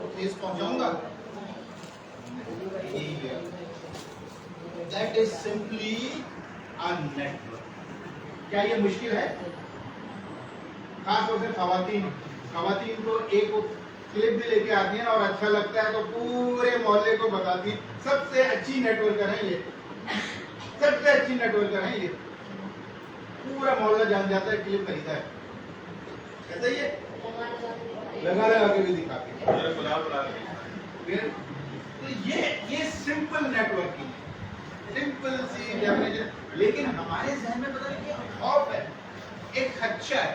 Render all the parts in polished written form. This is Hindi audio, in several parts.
फेस पहुंचाऊंगा। That is simply a network. क्या ये मुश्किल है? खासतौर से खवातीन को एक क्लिप भी लेके आती है और अच्छा लगता है तो पूरे मोहल्ले को बताती है सबसे अच्छी नेटवर्कर है ये, सबसे अच्छी नेटवर्कर है ये। पूरा मोहल्ला जान जाता है क्लिप खरीदा है। कहता है ये लगा लगा के भी दिखाते हैं। तो ये सिंपल नेटवर्किंग, सिंपल सी डेफिनेशन। लेकिन हमारे जहन में पता नहीं क्या खौफ है, एक खदशा है।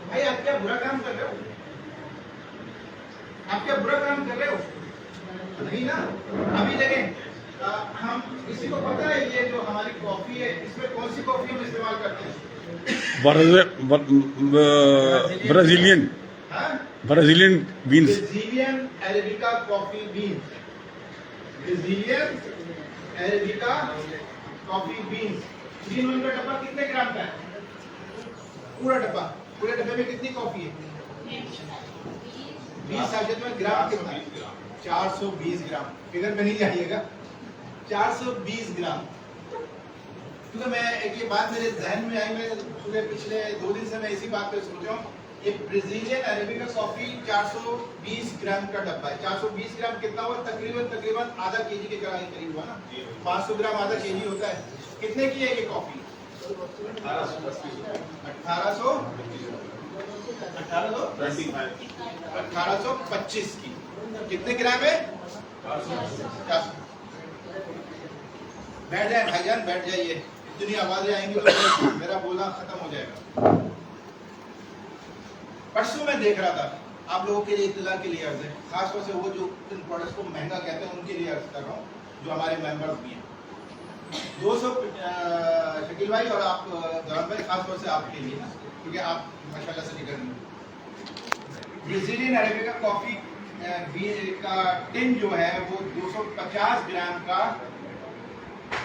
भाई आप क्या बुरा काम कर रहे हो? आप क्या बुरा काम कर रहे हो? नहीं ना। अभी देखें, हम किसी को पता है ये जो हमारी कॉफी है इसमें कौन सी कॉफी हम इस्तेमाल करते हैं? Brazilian beans, Brazilian arabica coffee beans, Brazilian arabica coffee beans. 3 one का डब्बा कितने ग्राम का है? पूरा डब्बा, पूरे डब्बे में कितनी कॉफी है? 20 साशेत में ग्राम कितना? 420 ग्राम। फिगर में नहीं जाइएगा, 420 ग्राम। क्योंकि मैं एक ये बात मेरे जहन में आई, मैं पूरे पिछले 2 दिन से मैं इसी बात पे सोच रहा हूँ। ये ब्राजीलियन अरेबिका कॉफी 420 ग्राम का डब्बा है। 420 ग्राम कितना हुआ? तकरीबन आधा केजी के करीब हुआ ना। 500 ग्राम आधा केजी होता है। कितने की है ये कॉफी? 1825 की। कितने ग्राम है? बैठ जाए भाईजान, बैठ जाइए। इतनी आवाजें आएंगी तो मेरा बोलना खत्म हो जाएगा। परसों मैं देख रहा था, आप लोगों के लिए इत्तला के लिए अर्ज है, खासतौर से वो जो इन प्रोडक्ट्स को महंगा कहते हैं उनके लिए अर्ज कर रहा हूँ, जो हमारे मेंबर्स भी हैं। 200 शकील भाई और आप जवान भाई, खासतौर से आपके लिए ना, क्योंकि आप माशाल्लाह से निकल रहे हो। ब्राजीलियन अरेबिका कॉफी का टिन जो है वो 250 ग्राम का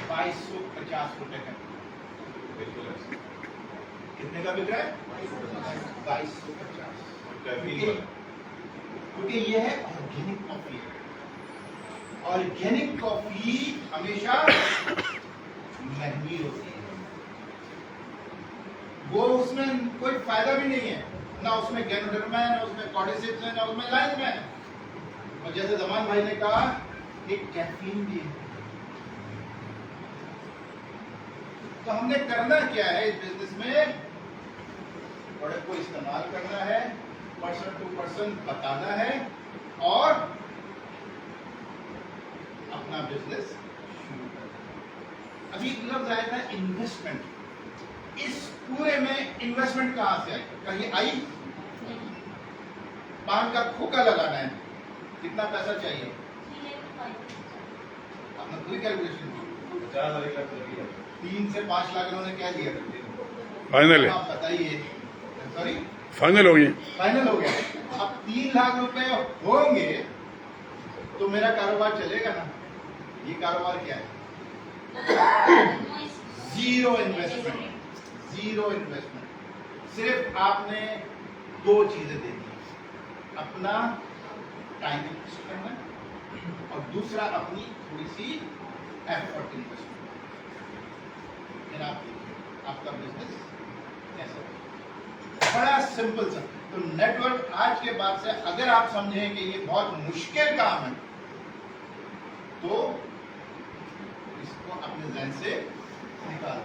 2250 रुपए का। कितने का बिक रहा है? 2250। क्योंकि ये है ऑर्गेनिक कॉफी। ऑर्गेनिक कॉफी हमेशा महंगी होती है, वो उसमें कोई फायदा भी नहीं है ना, उसमें गैनोडर्मा है, ना उसमें कॉर्डिसेप्स है, ना उसमें लाइम है। और जैसे जमान भाई ने कहा, एक कैफीन भी है। तो हमने करना क्या है इस बिजनेस में? प्रोडक्ट को इस्तेमाल करना है, पर्सन टू पर्सन बताना है और अपना बिजनेस शुरू करना। अभी एक लफ्ज आया था इन्वेस्टमेंट। इस पूरे में इन्वेस्टमेंट कहां से आई? कहीं आई? पान का खोखा लगाना है, कितना पैसा चाहिए? आपने पूरी कैलकुलेशन की? 3 से 5 लाख इन्होंने क्या दिया? फाइनल है। आप बताइए। सॉरी, फाइनल हो गई। फाइनल हो गया। अब 3 लाख रुपए होंगे तो मेरा कारोबार चलेगा ना? ये कारोबार क्या है? Zero investment, zero investment. सिर्फ आपने 2 चीजें देनी, अपना टाइम इन्वेस्ट करना और दूसरा अपनी थोड़ी सी एफर्ट इन्वेस्ट करना। आपका बिजनेस ऐसा बड़ा सिंपल सा। तो नेटवर्क आज के बाद से अगर आप समझें कि ये बहुत मुश्किल काम है तो इसको अपने जहन से निकाल।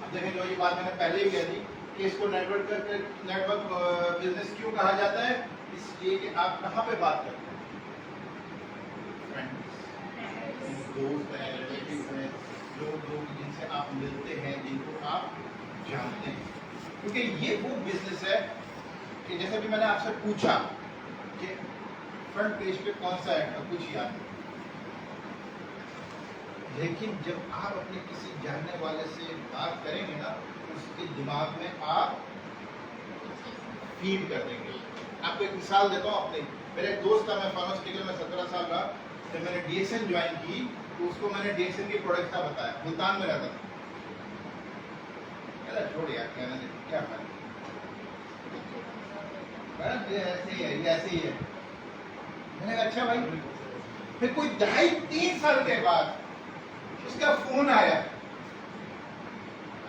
अब देखें, जो ये बात मैंने पहले ही कह दी कि इसको नेटवर्क बिजनेस क्यों कहा जाता है? इसलिए कि आप कहाँ पे बात करते हैं? फ्रेंड्स, दोस्त हैं, रिलेटिव्स हैं, लोग जिनसे आप मिलते हैं, जिनको आप जानते हैं। क्योंकि ये वो बिजनेस है कि जैसे भी मैंने आपसे पूछा कि फ्रंट पेज पे कौन सा ऐड था, कुछ याद नहीं, लेकिन जब आप अपने किसी जानने वाले से बात करेंगे ना, उसके दिमाग में आप फीड कर देंगे। आपको एक मिसाल देता हूँ अपने। मेरे एक दोस्त था, मैं फार्मास्यूटिकल में 17 साल रहा। जब मैंने डीएसएन ज्वाइन की तो उसको मैंने डीएसएन की प्रोडक्ट का बताया। मुल्तान में रहता था। छोड़ यार, कहना क्या फायदा। ये ऐसे ही है, ये ऐसे ही है। मैंने कहा अच्छा भाई। फिर कोई 2.5-3 साल के बाद उसका फोन आया।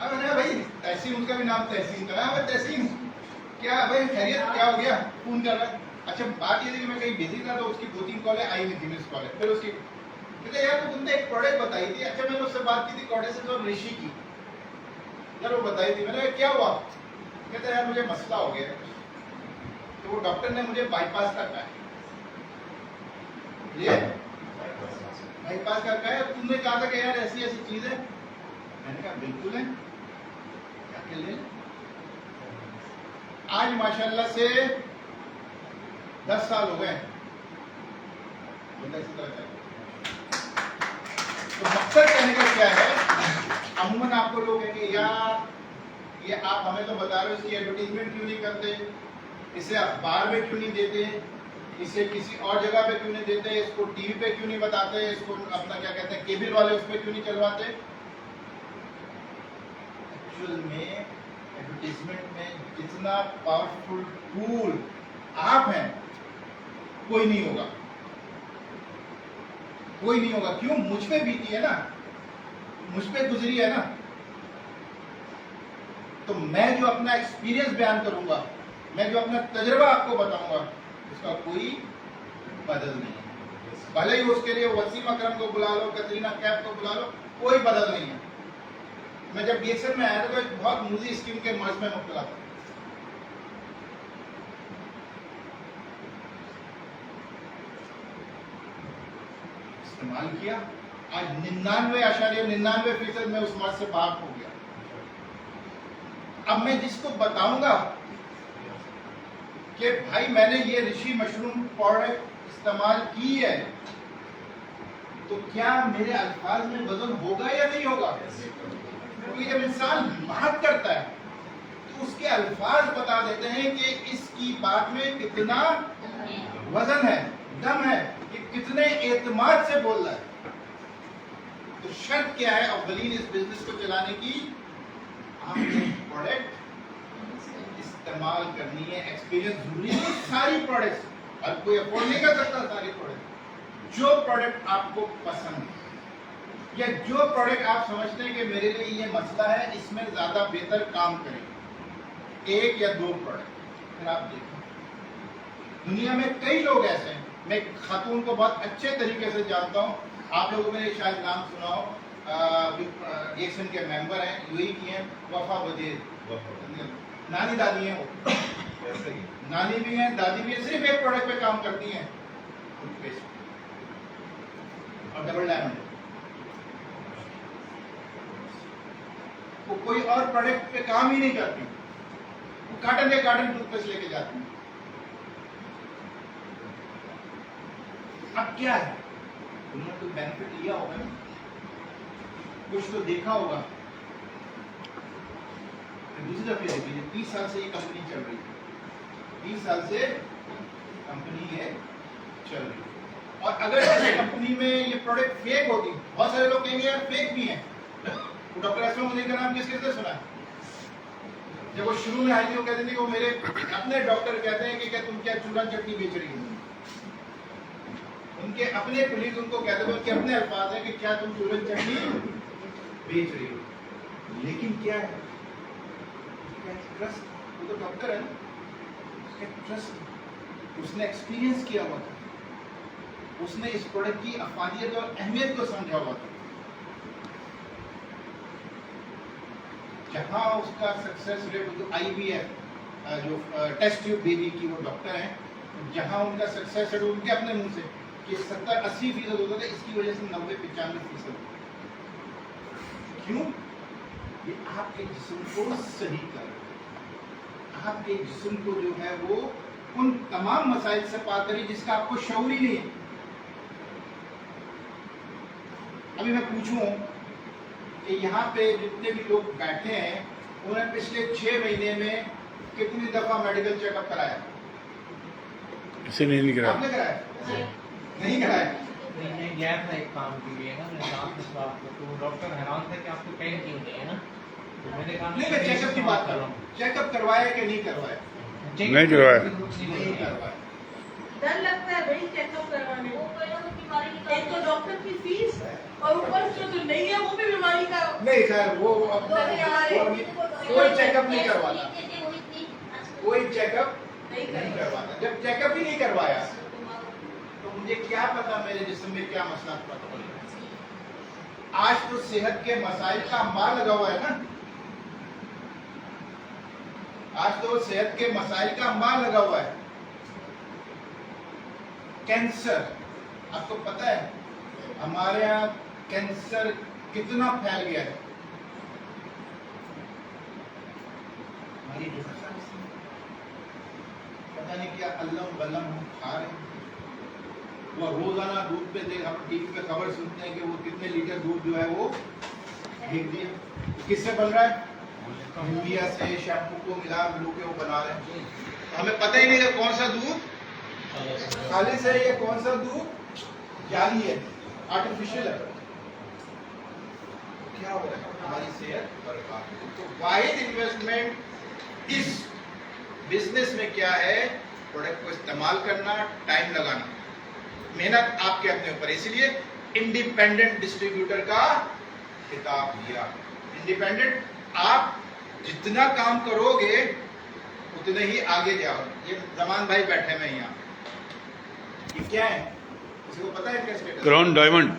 अब मैंने कहा भाई तहसीन, उसका भी नाम तहसीन था। हाँ भाई तहसीन, क्या भाई खैरियत, क्या हो गया, फोन कर रहा है। अच्छा बात ये थी कि मैं कहीं बिजी था तो उसकी 2-3 कॉलें आई नहीं थी मिस कॉल। फिर उसकी कहते यार तो तुमने एक प्रोडक्ट बताई थी। अच्छा मैंने उससे बात की थी कॉडेसेस और ऋषि की, यार वो बताई थी। मैंने कहा क्या हुआ? कहते यार मुझे मसला हो गया। तो वो डॉक्टर ने मुझे बाईपास का कहा है, ये बाईपास का कहा है। तुमने कहा था कि यार ऐसी ऐसी चीज है। मैंने कहा बिल्कुल है, जाके ले। आज माशाल्लाह से 10 साल हो गए बंदा इसी तरह चल। तो मकसद कहने का क्या है, अमूमन आपको लोग कहेंगे यार ये आप हमें तो बता रहे हो, इसकी एडवर्टीजमेंट क्यों नहीं करते, इसे अखबार में क्यों नहीं देते, इसे किसी और जगह पे क्यों नहीं देते, इसको टीवी पे क्यों नहीं बताते, इसको अपना क्या कहते हैं केबल वाले उस पर क्यों नहीं चलवाते। एक्चुअल में एडवर्टीजमेंट में जितना पावरफुल टूल आप हैं कोई नहीं होगा, कोई नहीं होगा। क्यों? मुझ पे बीती है ना, मुझ पे गुजरी है ना। तो मैं जो अपना एक्सपीरियंस बयान करूंगा, मैं जो अपना तजुर्बा आपको बताऊंगा, उसका कोई बदल नहीं है। भले ही उसके लिए वसीम अकरम को बुला लो, कतरीना कैफ को बुला लो, कोई बदल नहीं है। मैं जब बीएसएफ में आया था तो एक बहुत मूजी स्कीम के मर्ज में मुब्तला था। इस्तेमाल किया, आज 99.99% में उस मर्ज से बाहर हो गया। अब मैं जिसको बताऊंगा कि भाई मैंने ये ऋषि मशरूम प्रोडक्ट इस्तेमाल की है, तो क्या मेरे अल्फाज में वजन होगा या नहीं होगा? क्योंकि जब इंसान बात करता है तो उसके अल्फाज बता देते हैं कि इसकी बात में कितना वजन है, दम है, कि कितने एतमाद से बोल रहा है। तो शर्त क्या है अव्वलीन इस बिजनेस को चलाने की? आपने प्रोडक्ट इस्तेमाल करनी है, एक्सपीरियंस जरूरी है। सारी प्रोडक्ट्स, हर कोई अफोर्ड नहीं कर सकता सारी प्रोडक्ट। जो प्रोडक्ट आपको पसंद है या जो प्रोडक्ट आप समझते हैं कि मेरे लिए ये मसला है, इसमें ज्यादा बेहतर काम करें, 1 या 2 प्रोडक्ट। फिर आप देखो दुनिया में कई लोग ऐसे हैं। मैं एक खातून को बहुत अच्छे तरीके से जानता हूँ, आप लोगों ने शायद नाम सुना हो, एक्शन के मेंबर हैं, यूएई की हैं, वफा वजीर। नानी दादी हैं वो, नानी भी हैं दादी भी हैं, सिर्फ एक प्रोडक्ट पे काम करती हैं, और डबल डायमंड। वो कोई और प्रोडक्ट पे काम ही नहीं करती, वो कार्टन के कार्टन टूथपेस्ट लेके जाती हैं। अब क्या है, उन्होंने तो बेनिफिट लिया होगा ना, कुछ तो देखा होगा। दूसरी तरफ ये देखिए 30 साल से ये कंपनी चल रही है, 30 साल से कंपनी ये चल रही है। और अगर इस कंपनी में ये प्रोडक्ट फेक होती, बहुत सारे लोग कहेंगे यार फेक भी है। तो डॉक्टर असलम मुनीर का नाम किस किसने सुना है? जब वो शुरू में आई थी वो कहते थे कि वो मेरे अपने डॉक्टर कहते हैं कि क्या तुम क्या चूरन चटनी बेच रही हो। उनके अपने पुलिस उनको कहते थे, उनके अपने अल्फाज हैं कि क्या तुम चूरन चटनी बेच रही हो। लेकिन क्या है ट्रस्ट, वो तो डॉक्टर है ना, उसका ट्रस्ट, उसने एक्सपीरियंस किया हुआ था, उसने इस प्रोडक्ट की अफादियत और अहमियत को समझा हुआ था। जहां उसका सक्सेस रेट, जो IVF जो टेस्ट ट्यूब बेबी की वो डॉक्टर हैं, जहां उनका सक्सेस रेट उनके अपने मुंह से कि 70-80% होता था, इसकी वजह से 90-95%। क्यों? ये आपके जिस्म को सही कर, आपके जिस्म को जो है वो उन तमाम मसाइल से पार करी जिसका आपको शऊर ही नहीं है। अभी मैं पूछूं कि यहाँ पे जितने भी लोग बैठे हैं उन्होंने पिछले 6 महीने में कितनी दफा मेडिकल चेकअप कराया? इसे नहीं कराया? आपने कराया? नहीं कराया? मैं गया था एक काम के लिए ना, मैं दांत निकलवा था, तो डॉक्टर हैरान थे कि आपको पेन क्यों नहीं है ना। तो मैंने कहा नहीं, मैं चेकअप की बात कर रहा हूँ। चेकअप करवाया कि नहीं करवाया? नहीं करवाया। नहीं करवाया। डर लगता है भाई चेकअप करवाने को। एक तो डॉक्टर की फीस और ऊपर से जो नहीं है वो भी बीमारी का। नहीं खैर वो अपना कोई चेकअप नहीं करवाता, कोई चेकअप नहीं करवाता। जब चेकअप ही नहीं करवाया तो मुझे क्या पता मेरे जिस्म में क्या मसला पता पड़ेगा। आज तो सेहत के मसाइल का अंबार लगा हुआ है ना, आज तो सेहत के मसाइल का अंबार लगा हुआ है। कैंसर, आपको पता है हमारे यहाँ कैंसर कितना फैल गया है। हमारी पता नहीं क्या अल्लम बल्लम हम खा रहे हैं। वो रोजाना दूध पे देख, हम टीवी पे खबर सुनते हैं कि वो कितने लीटर दूध जो है वो फेंक दिया। किससे बन रहा है? यूरिया से, शैम्पू को मिला के वो बना रहे हैं। हमें पता ही नहीं है कौन सा दूध खालिश है या कौन सा दूध जाली है, आर्टिफिशियल है। क्या हो रहा है? हमारी सेहत बर्बाद। तो वाहिद इन्वेस्टमेंट इस बिजनेस में क्या है? प्रोडक्ट को इस्तेमाल करना, टाइम लगाना, मेहनत आपके अपने ऊपर। इसलिए इंडिपेंडेंट डिस्ट्रीब्यूटर का खिताब दिया। इंडिपेंडेंट, आप जितना काम करोगे उतने ही आगे जाओ। ये जमान भाई बैठे हैं यहाँ, ये क्या है? किसी को पता है क्या status? Crown diamond.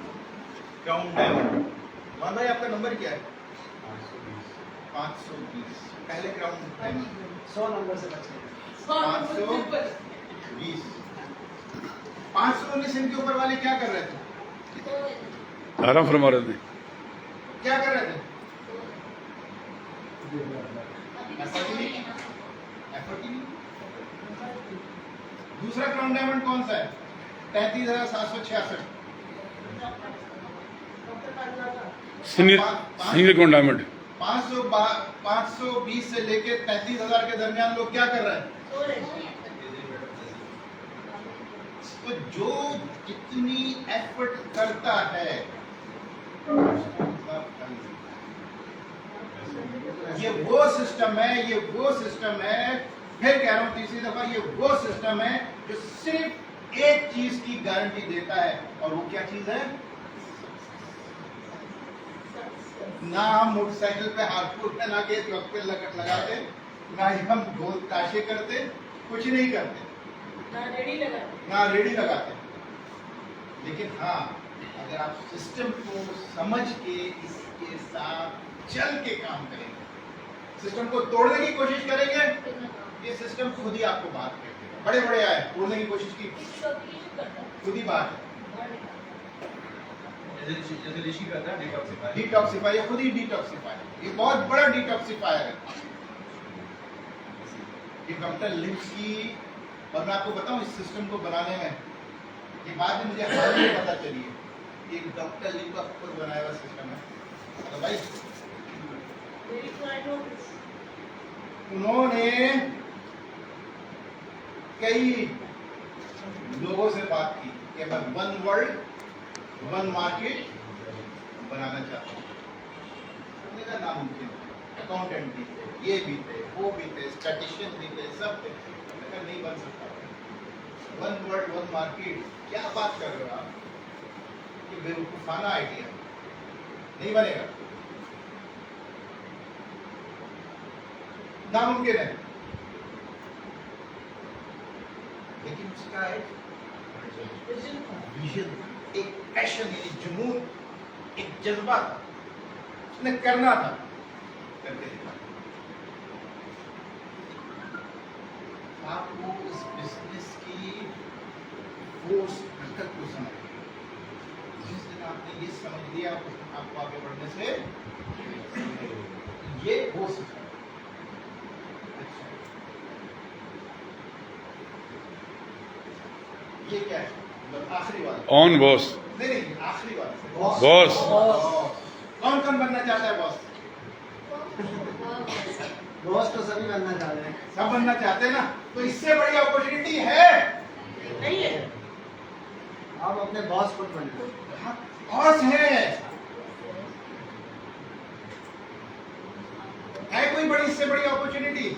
Crown diamond. Zaman भाई आपका नंबर क्या है? 520। पहले क्राउन डायमंड 100 नंबर से बच गए। 520। 519 इनके ऊपर वाले क्या कर रहे थे? आराम फरमा रहे थे। क्या कर रहे थे? एफर्ट ही नहीं। दूसरा क्राउन डायमंड कौन सा है? 33,766। Single crown diamond. 520 से लेके 33,000 के दरमियान लोग क्या कर रहे हैं? तो जो जितनी एफर्ट करता है ये वो सिस्टम है, ये वो सिस्टम है। फिर कह रहा हूं तीसरी दफा, ये वो सिस्टम है जो सिर्फ एक चीज की गारंटी देता है, और वो क्या चीज है? ना हम मोटरसाइकिल पे हाथ पहना के चौक पे लगाते, ना ही हम गोल ताशे करते, कुछ नहीं करते, ना रेडी लगाते। लेकिन हाँ, अगर आप सिस्टम को समझ के इसके साथ चल के काम करेंगे, सिस्टम को तोड़ने की कोशिश करेंगे, ये सिस्टम खुद ही आपको बात करेगा। बड़े बड़े आए, तोड़ने की कोशिश की, खुद ही बात है। जैसे ऋषि करता है डिटॉक्सिफाई, ये खुद ही डिटॉक्सिफाई, ये बहुत बड़ा डिटॉक्सिफायर है। ये डॉक्टर लिप्सकी, और मैं आपको बताऊं इस सिस्टम को बनाने में, ये बात मुझे हाल में पता चली है, ये डॉक्टर लिप का खुद बनाया हुआ सिस्टम है। तो भाई उन्होंने कई लोगों से बात की कि मैं वन वर्ल्ड वन मार्केट बनाना चाहता हूँ। उन्होंने कहा नामुमकिन, अकाउंटेंट भी थे, ये भी थे, वो भी थे, स्टैटिशियन भी थे, सब थे। उन्होंने कहा नहीं बन सकता। वन वर्ल्ड वन मार्केट, क्या बात कर रहे हो आप? ये बेवकूफाना आइडिया, नहीं बनेगा, नामुमकिन है। लेकिन उसका एक विजन, एक पैशन, एक जुनून, एक जज्बा था, उसने करना था, करके दिखा। आपको इस बिजनेस की फोर्स, हरकत को समझ, जिस दिन आपने ये समझ लिया, आपको आगे बढ़ने से ये हो सकता है। ये क्या है? आखिरी वाला। On boss. नहीं, आखिरी वाला। बॉस। कौन कौन बनना चाहता है बॉस? बॉस तो सभी बनना चाह रहे हैं। सब बनना चाहते हैं ना, तो इससे बड़ी अपॉर्चुनिटी है नहीं है? आप अपने बॉस खुद बने। बॉस है कोई बड़ी, इससे बड़ी अपॉर्चुनिटी?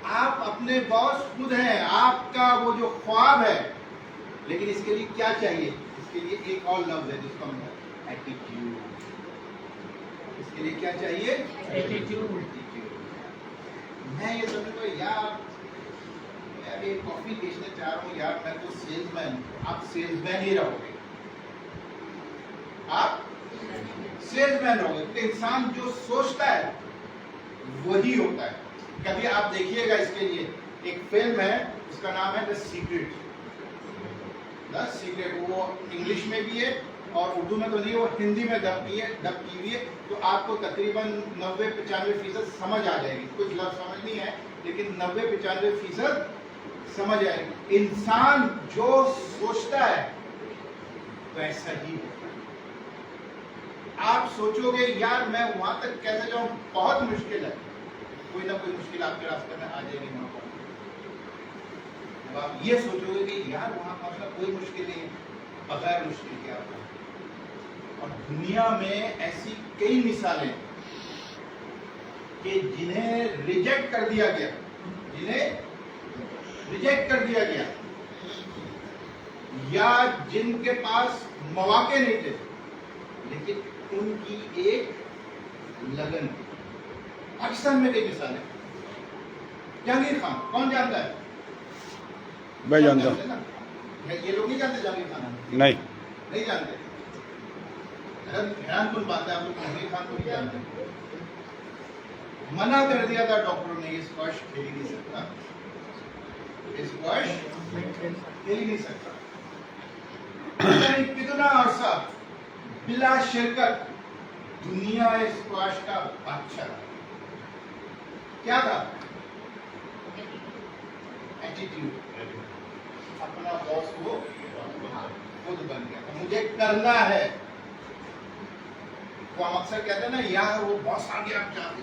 आप अपने बॉस खुद हैं, आपका वो जो ख्वाब है। लेकिन इसके लिए क्या चाहिए? इसके लिए एक और लफ्ज है जिसको हम एटीट्यूड। इसके लिए क्या चाहिए? एटीट्यूड। मैं ये समझता हूँ यार, मैं एक कॉफी बेचने चाह रहा हूँ यार, मैं तो सेल्समैन। आप सेल्समैन ही रहोगे, आप सेल्समैन रहोगे। तो इंसान जो सोचता है वही होता है। कभी आप देखिएगा, इसके लिए एक फिल्म है, उसका नाम है द सीक्रेट। द सीक्रेट वो इंग्लिश में भी है और उर्दू में तो नहीं, वो हिंदी में डब की हुई है। तो आपको तकरीबन 90-95% समझ आ जाएगी। कुछ लफ्ज समझ नहीं है, लेकिन 90-95% समझ आएगी। इंसान जो सोचता है वैसा ही होता है। आप सोचोगे यार मैं वहां तक कैसे जाऊं, बहुत मुश्किल है। कोई ना कोई मुश्किल आपके रास्ते में आ जाएगी वहां पर। अब आप ये सोचोगे कि यार वहां पहुंचना कोई मुश्किल नहीं है, बगैर मुश्किल के आप। और दुनिया में ऐसी कई मिसालें कि जिन्हें रिजेक्ट कर दिया गया, या जिनके पास मौके नहीं थे, लेकिन उनकी एक लगन थी। पाकिस्तान में कई मिसालें। जहांगीर खान, कौन जानता है? मैं जानता हूँ। ये लोग नहीं जानते जहांगीर खान? नहीं जानते। हैरान कुल बात है, आप लोग जहांगीर खान को नहीं जानते। मना कर दिया था डॉक्टर ने, ये स्क्वैश खेल ही नहीं सकता, स्क्वैश खेल ही नहीं सकता। कितना अर्सा बिला शिरकत दुनिया स्क्वैश का बादशाह। क्या था? एटीट्यूड। अपना बॉस को खुद बन गया था, मुझे करना है। वो हम अक्सर कहते हैं ना, यार वो बॉस आ गया, आप जाते।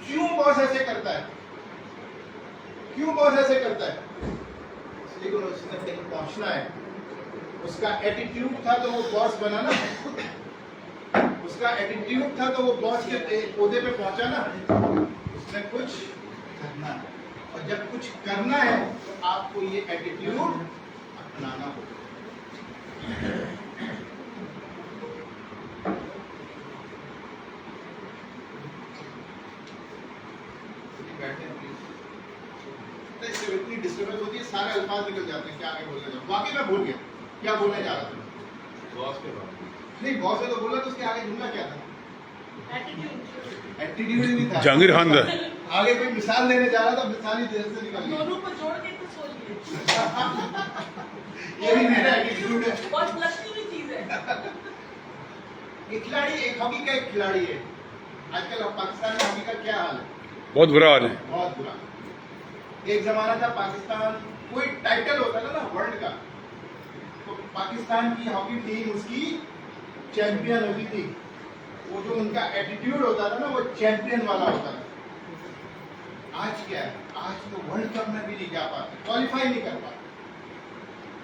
क्यों बॉस ऐसे करता है? क्यों बॉस ऐसे करता है? इसलिए उसने कहीं पहुंचना है। उसका एटीट्यूड था तो वो बॉस बना ना। उसका एटीट्यूड था तो वो बॉस के ओहदे पे पहुंचा ना। उसने कुछ करना है, और जब कुछ करना है तो आपको ये एटीट्यूड अपनाना होगा। तो इससे इतनी डिस्टर्बेंस होती है, सारे अल्फाज निकल जाते हैं, क्या आगे बोलने जाओ। वाकई मैं भूल गया क्या बोलने जा रहा था। बॉस के बाद नहीं, बॉस ने तो बोला, तो उसके आगे जुमला क्या था? एटीट्यूड ही नहीं था। जहांगीर खान का आगे कोई मिसाल देने जा रहा था, मिसाल ही देर से निकल गई। दोनों को जोड़ के कुछ सोचिए। ये भी मेरा एटीट्यूड है। बहुत लगती हुई चीज है। एक खिलाड़ी, एक हॉकी का एक खिलाड़ी है। आजकल पाकिस्तान में हॉकी का क्या हाल है? बहुत बुरा हाल है। बहुत बुरा। एक जमाना था पाकिस्तान, कोई टाइटल होता था ना वर्ल्ड का, तो पाकिस्तान की हॉकी टीम उसकी चैंपियन होती थी। वो जो उनका एटीट्यूड होता था ना, वो चैंपियन वाला होता था। आज क्या है? आज तो वर्ल्ड कप में भी नहीं जा पाते, क्वालिफाई नहीं कर पाते।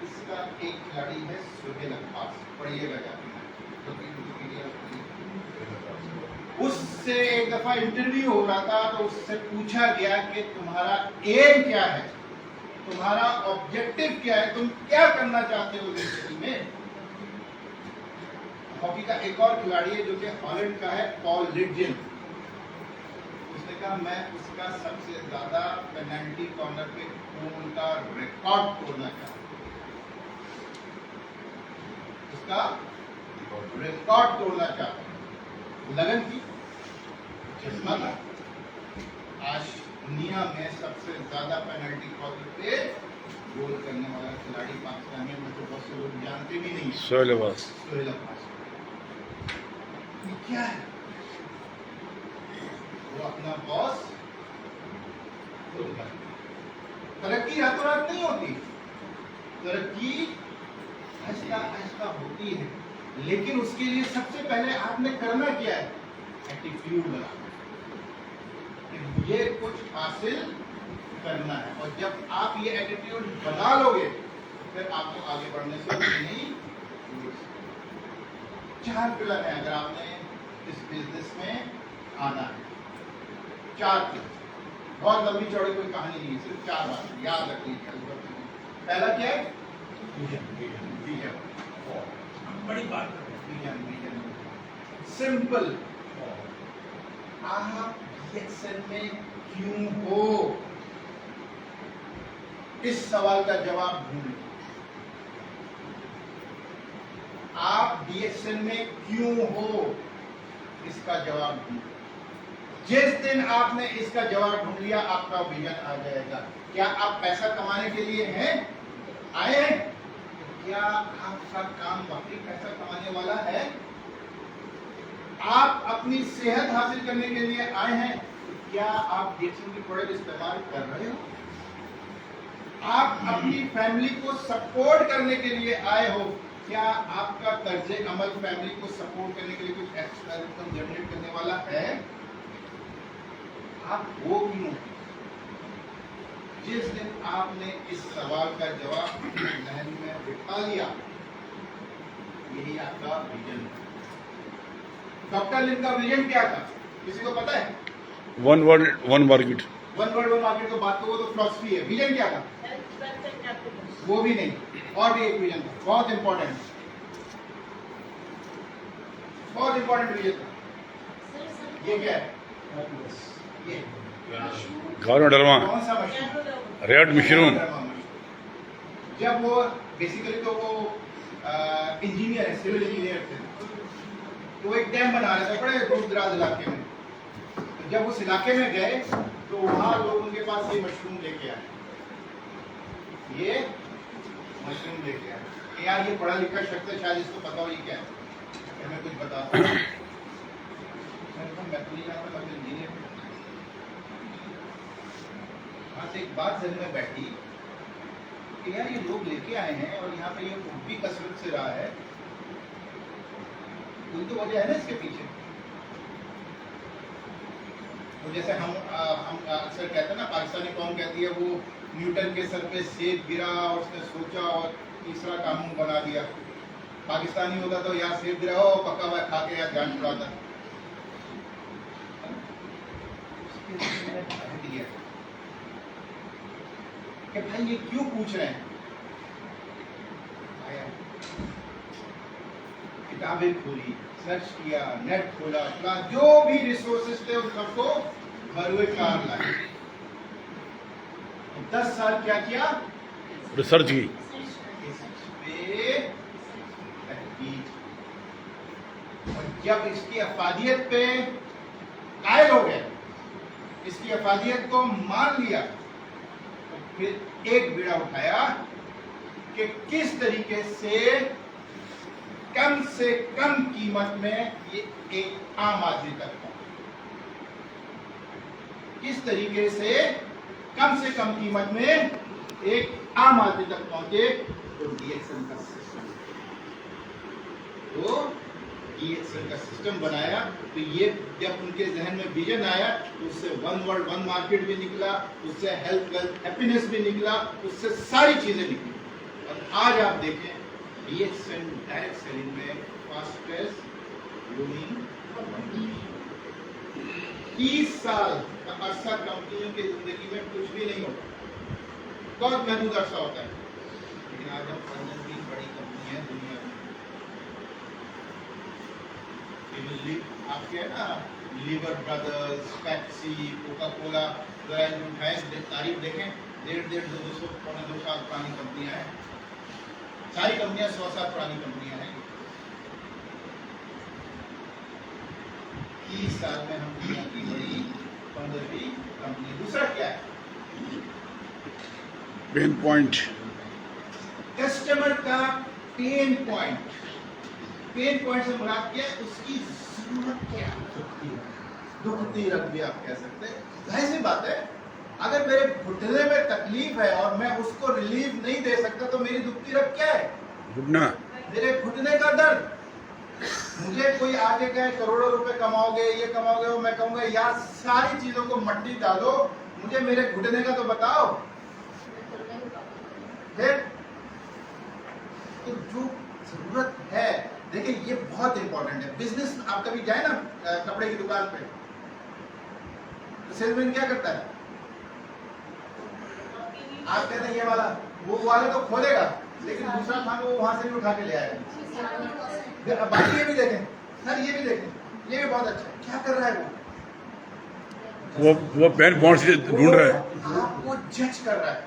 इसका एक खिलाड़ी है सुहेल अब्बास, पढ़िएगा जाके। उससे एक दफा इंटरव्यू हो रहा था, तो उससे पूछा गया कि तुम्हारा एम क्या है, तुम्हारा ऑब्जेक्टिव क्या है, तुम क्या करना चाहते हो जिंदगी में। हॉकी का एक और खिलाड़ी है जो कि हॉलैंड का है, पॉल लिडजिन। उसने कहा मैं उसका सबसे ज्यादा पेनल्टी कॉर्नर पे गोल का रिकॉर्ड तोड़ना चाहता हूं, उसका रिकॉर्ड तोड़ना चाहता हूं। लगन की, चश्मा था। आज दुनिया में सबसे ज्यादा पेनल्टी कॉर्नर पे गोल करने वाला खिलाड़ी पाकिस्तान में, मतलब बहुत से लोग जानते भी नहीं। सोहेल अब्बास। सोहेल अब्बास ये क्या है? वो अपना बॉस खुद बनता है। तरक्की रातों रात नहीं होती, तरक्की आहिस्ता आहिस्ता होती है, लेकिन उसके लिए सबसे पहले आपने करना क्या है? एटीट्यूड बनाना। ये कुछ हासिल करना है, और जब आप ये एटीट्यूड बना लोगे फिर आपको आगे बढ़ने से नहीं। 4 पिलर है अगर आपने इस बिजनेस में आना है। 4 पिलर। बहुत लंबी चौड़ी कोई कहानी नहीं है, सिर्फ 4 बात याद रख लीजिए। पहला क्या है? विजन। बड़ी बात विजन सिंपल। आप DXN में क्यों हो, इस सवाल का जवाब ढूंढें। आप DXN में क्यों हो, इसका जवाब ढूंढें। जिस दिन आपने इसका जवाब ढूंढ लिया, आपका विजन आ जाएगा। क्या आप पैसा कमाने के लिए हैं, आए हैं? क्या आपका काम वाकई पैसा कमाने वाला है? आप अपनी सेहत हासिल करने के लिए आए हैं? क्या आप DXN की प्रोडक्ट इस्तेमाल कर रहे हो? आप अपनी फैमिली को सपोर्ट करने के लिए आए हो? क्या आपका कर्जे अमल फैमिली को सपोर्ट करने के लिए कुछ एक्स्ट्रा इनकम जनरेट करने वाला है? आप वो क्यों? जिस दिन आपने इस सवाल का जवाब अपने जहन में बिठा लिया, यही आपका विजन है। डॉक्टर लिन का विजन क्या था, किसी को पता है? One world one market. One world one market को बात करो तो फिलॉसफी है। विजन क्या था? वो भी नहीं, और भी एक विजन था, बहुत इंपॉर्टेंट विजन था। ये क्या है? ये गाँव डलवा कौन सा मशरूम? Red mushroom. जब वो बेसिकली तो वो इंजीनियर है, सिविल इंजीनियर थे, तो वो एक डैम बना रहे थे बड़े दूर दराज इलाके में। तो जब उस इलाके में गए तो वहां लोग उनके पास ये मशरूम लेके आए, ये मशरूम लेके आए। यार ये पढ़ा लिखा शख्स है, शायद इसको पता हो ये क्या है, मैं कुछ बता सकता हूं। मैं तो नहीं जानता, मैं इंजीनियर हूं। वहां से एक बात जहन में बैठी कि यार ये लोग लेके आए हैं और यहाँ पे ये खुद भी कसरत से रहा है, कोई तो वजह है ना इसके पीछे। तो जैसे हम अक्सर कहते हैं ना, पाकिस्तानी कौम कहती है वो न्यूटन के सर पे सेब गिरा और उसने सोचा और तीसरा कानून बना दिया। पाकिस्तानी होता तो यार सेब गिरा हो, पका हुआ खा के यार जान छुड़ाता। कि भाई ये क्यों पूछ रहे हैं? किताबें खोली, सर्च किया, नेट खोला, जो भी रिसोर्सेज थे उन सबको भरवे कार लाए। 10 साल क्या किया? रिसर्च की। और जब इसकी अफादियत पे कायल हो गए, इसकी अफादियत को मान लिया, तो फिर एक बीड़ा उठाया कि किस तरीके से कम कीमत में ये एक आम आदमी तक पहुंचे, किस तरीके से कम कीमत में एक आम आदमी तक पहुंचे। तो DXN का सिस्टम, तो DXN का सिस्टम बनाया। तो ये जब उनके जहन में विजन आया तो उससे वन वर्ल्ड वन मार्केट भी निकला, उससे हेल्थ वेल्थ हैप्पीनेस भी निकला, उससे सारी चीजें निकली। और आज आप देखें DXN डायरेक्ट सेलिंग में फास्टेस्ट ग्रोइंग कंपनी। 30 साल का अरसा कंपनियों की जिंदगी में कुछ भी नहीं होता, बहुत महदूद अरसा होता है, लेकिन आज हम 15 बड़ी कंपनी है दुनिया में। आपके है ना liver brothers, Pepsi, Coca Cola, तारीफ देखें, 1.5-200 पौने 2 साल पुरानी कंपनियां हैं। सारी कंपनियां 100 साल पुरानी कंपनियां हैं। 30 साल में हम दुनिया की बड़ी 15वीं कंपनी। दूसरा क्या है? Pain point. कस्टमर का पेन पॉइंट। पेन पॉइंट से मुराद क्या है? उसकी जरूरत क्या है? दुखती रख भी आप कह सकते हैं। जाहिर सी बात है, अगर मेरे घुटने में तकलीफ है और मैं उसको रिलीफ नहीं दे सकता तो मेरी दुखती रख क्या है? घुटना। मेरे घुटने का दर्द। मुझे कोई आगे कहे करोड़ों रुपए कमाओगे, ये कमाओगे, वो मैं कहूंगा यार सारी चीजों को मट्टी डालो, मुझे मेरे घुटने का तो बताओ। फिर तो जो जरूरत है, देखिए ये बहुत इंपॉर्टेंट है। बिजनेस आप कभी जाए ना कपड़े की दुकान पे, तो सेल्समैन क्या करता है? आप कहते हैं ये वाला, वो वाला तो खोलेगा लेकिन दूसरा खाना वो वहां से भी उठा के ले आएगा। बाकी ये भी देखें सर, ये भी देखें, ये भी बहुत अच्छा है। क्या कर रहा है वो पेन पॉइंट से ढूंढ रहा है। आपको जज कर रहा है,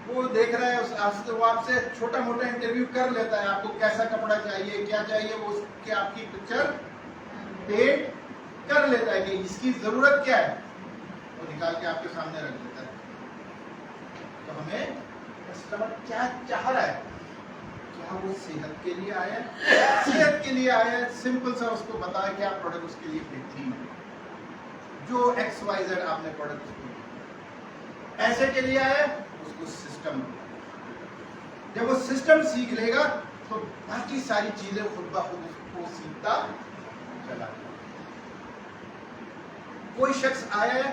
वो देख रहा है वो आपसे छोटा मोटा इंटरव्यू कर लेता है, आपको कैसा कपड़ा चाहिए, क्या चाहिए, वो उसके आपकी पिक्चर पेंट कर लेता है कि इसकी जरूरत क्या है, वो निकाल के आपके सामने रख देता है। तो हमें कस्टमर क्या चाह रहा है, क्या वो सेहत के लिए आया है, सेहत के लिए आया है, सिंपल सा उसको बताया क्या प्रोडक्ट उसके लिए बेहतरीन है, जो XYZ आपने प्रोडक्ट उसको दिया। ऐसे के लिए आया है, उसको सिस्टम, जब वो सिस्टम सीख लेगा तो बाकी सारी चीजें खुद ब खुद उसको सीखता चला। कोई शख्स आया है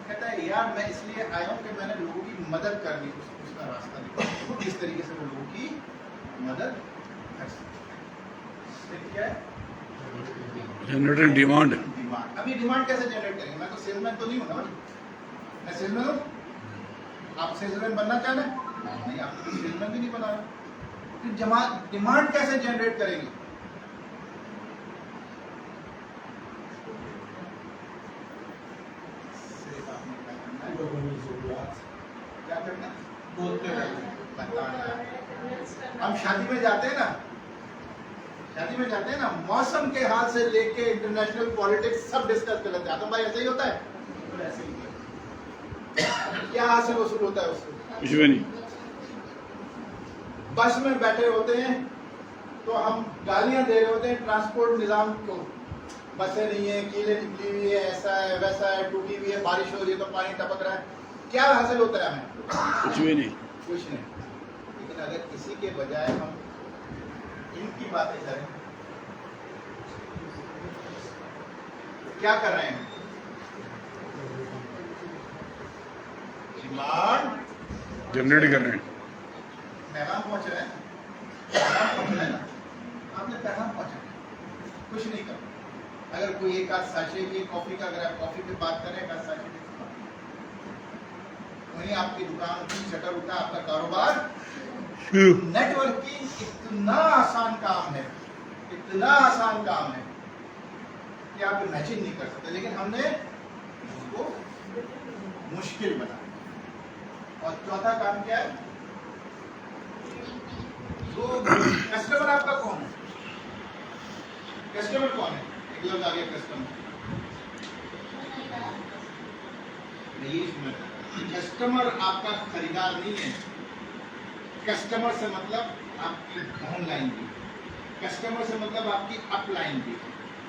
कहता है यार मैं इसलिए आया हूं कि मैंने लोगों की मदद करनी, उसका रास्ता निकालना, किस तरीके से वो लोगों की मदद कर सकते। क्या है जनरेटिंग डिमांड। डिमांड। अभी डिमांड कैसे जनरेट करेंगे, मैं तो सेल्समैन तो नहीं हूं ना भाई, मैं सेल्समैन हूं, आप सेल्समैन बनना चाह रहे हैं नहीं, आप तो सेल्समैन भी नहीं बना रहे, तो डिमांड कैसे जनरेट करेंगे। क्या करना, बोलते बताना। हम शादी में जाते हैं ना, शादी में जाते हैं ना, मौसम के हाल से लेके इंटरनेशनल पॉलिटिक्स सब डिस्कस कर लेते हैं। तो भाई ऐसे ही होता है, तो ऐसे ही क्या हासिल वसूल होता है उसको, कुछ भी नहीं। बस में बैठे होते हैं तो हम गालियां दे रहे होते हैं ट्रांसपोर्ट निजाम को, बसें नहीं है, कीलें निकली हुई है, ऐसा है वैसा है, टूटी हुई है, बारिश हो रही है तो पानी टपक रहा है, क्या हासिल होता है हमें, कुछ भी नहीं। कुछ नहीं। लेकिन अगर इसी के बजाय हम इनकी बातें करें, क्या कर रहे हैं, डिमांड जनरेट कर रहे हैं। पैगाम पहुंच रहा है, पैगाम पहुंच रहा है ना, आपने पैगाम पहुंचा, कुछ नहीं करना। अगर कोई एक आध साशे की कॉफी का, अगर आप कॉफी पे बात करें, एक आध साशे वहीं आपकी दुकान की शटर उठा, आपका कारोबार। नेटवर्किंग इतना आसान काम है, इतना आसान काम है कि आप इमेजिन नहीं कर सकते, लेकिन हमने उसको मुश्किल बनाया। और चौथा काम क्या है, जो कस्टमर आपका कौन है, कस्टमर कौन है, एक लफ्ज आ गया कस्टमर, कस्टमर आपका खरीदार नहीं है, कस्टमर से मतलब आपकी डाउनलाइन भी, कस्टमर से मतलब आपकी अपलाइन भी,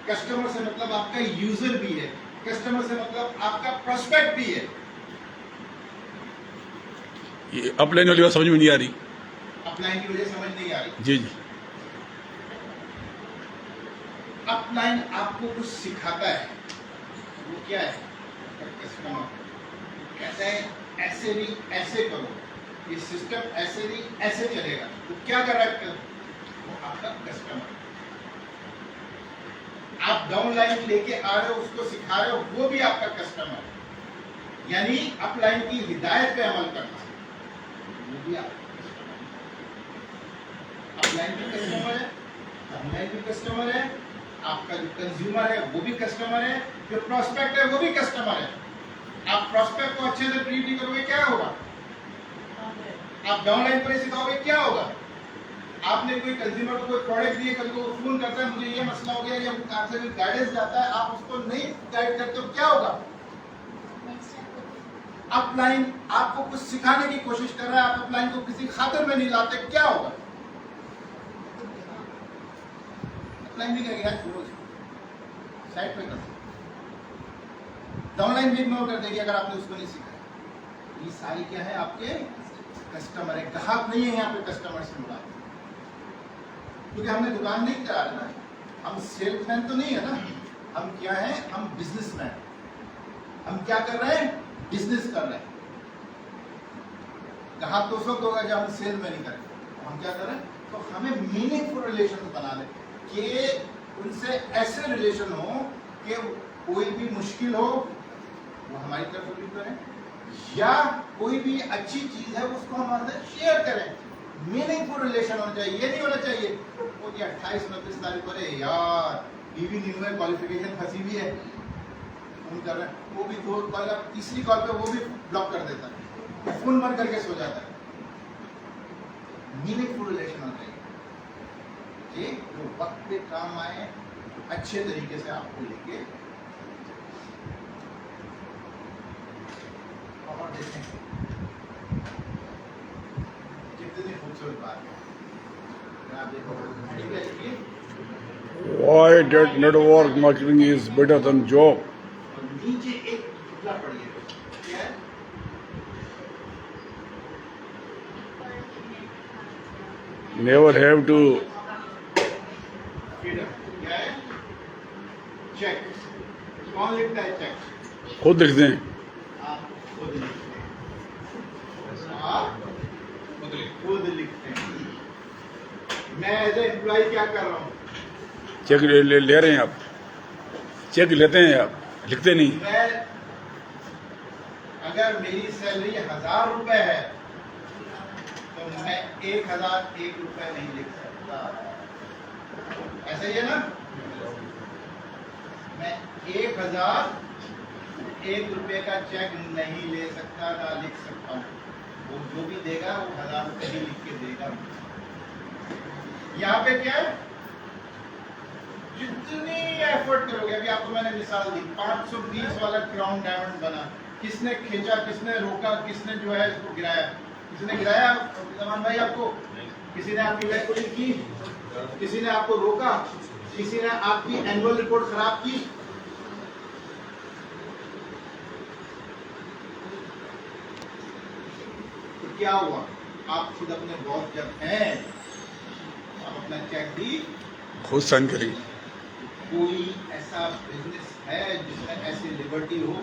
कस्टमर से मतलब आपका यूजर भी है, कस्टमर से मतलब आपका प्रोस्पेक्ट भी है। ये अपलाइन वाली बात समझ में नहीं आ रही। अपलाइन की वजह समझ नहीं आ रही। जी जी। अपलाइन आपको कुछ सिखाता है, वो क्या है, कस्टमर कहता है ऐसे नहीं ऐसे करो, ये सिस्टम ऐसे नहीं ऐसे चलेगा, तो क्या कर रहा है, वो आपका कस्टमर। आप डाउनलाइन लेके आ रहे हो, उसको सिखा रहे हो, वो भी आपका कस्टमर। यानी अपलाइन की हिदायत पे अमल करना, वो भी आपका अपलाइन भी कस्टमर है, डाउनलाइन भी कस्टमर है, आपका जो कंज्यूमर है वो भी कस्टमर है, जो प्रोस्पेक्ट है वो भी कस्टमर है। आप प्रोस्पेक्ट को अच्छे से ट्रीट नहीं करोगे, क्या होगा, आप डाउनलाइन पर सिखाओगे, क्या होगा। आपने कोई कंज्यूमर को कोई प्रोडक्ट दिए, कल को फोन करता है मुझे ये मसला हो गया, या आपसे कोई गाइडेंस जाता है, आप उसको नहीं गाइड करते हो, क्या होगा। अपलाइन आपको कुछ सिखाने की कोशिश कर रहा है, आप अपलाइन को किसी खातिर में नहीं लाते, क्या होगा। अपलाइन भी कहेगा छोड़ो, साइड पे कर, डाउनलाइन भी इग्नोर कर देगी अगर आपने उसको नहीं सिखाया। ये सारी क्या है, आपके कस्टमर है, ग्राहक नहीं है यहाँ पे, कस्टमर से जुड़ा, क्योंकि हमने दुकान नहीं करा रहे ना, हम सेल्समैन तो नहीं है ना, हम क्या है, हम बिजनेसमैन। हम क्या कर रहे हैं, बिजनेस कर रहे हैं। ग्राहक तो उस वक्त होगा जब हम सेल में नहीं करें, हम क्या कर रहे हैं, तो हमें मीनिंगफुल रिलेशन बना लें कि उनसे ऐसे रिलेशन हो कि कोई भी मुश्किल हो वो हमारी तरफ भी करें, या कोई भी अच्छी चीज है उसको हमारे साथ शेयर करें। मीनिंगफुल रिलेशन होना चाहिए। ये नहीं होना चाहिए वो कि 28-29 तारीख पर यार बीवी न्यू में क्वालिफिकेशन फंसी हुई है, फोन कर रहे हैं, वो भी 2 कॉल, तीसरी कॉल पे वो भी ब्लॉक कर देता है, फोन बंद करके सो जाता है। मीनिंगफुल रिलेशन होना चाहिए कि वो वक्त पे काम आए, अच्छे तरीके से आपको लेके और देखें कितनी खूबसूरत बात है। आप देखो ठीक है लिखिए। Why that network marketing is better than job? और नीचे एक टुकड़ा पढ़िए, क्या है? Never have to फ्रीडम क्या है? चेक। कौन लिखता है चेक? खुद लिखते हैं। आप खुद लिखते हैं। आप खुद लिखते हैं। मैं एज ए एम्प्लॉय क्या कर रहा हूँ? चेक ले रहे हैं आप, चेक लेते हैं आप, लिखते नहीं। मैं अगर मेरी सैलरी 1000 रुपए है तो मैं 1001 रुपए नहीं लिख सकता। ऐसा ही है ना? मैं 1001 रुपए का चेक नहीं ले सकता, ना लिख सकता हूँ। वो जो भी देगा वो 1000 रुपए ही लिख के देगा। यहाँ पे क्या है? जितनी एफर्ट करोगे, अभी आपको मैंने मिसाल दी, 520 वाला क्राउन डायमंड बना, किसने खींचा, किसने रोका, किसने जो है इसको गिराया? किसने गिराया जमान भाई आपको? किसी ने आपकी वैल्यूएशन की? किसी ने आपको रोका? किसी ने आपकी एनुअल रिपोर्ट खराब की? तो क्या हुआ? आप खुद अपने बॉस जब हैं, आप अपना चेक भी खुद साइन करेंगे। कोई ऐसा बिजनेस है जिसमें ऐसी लिबर्टी हो?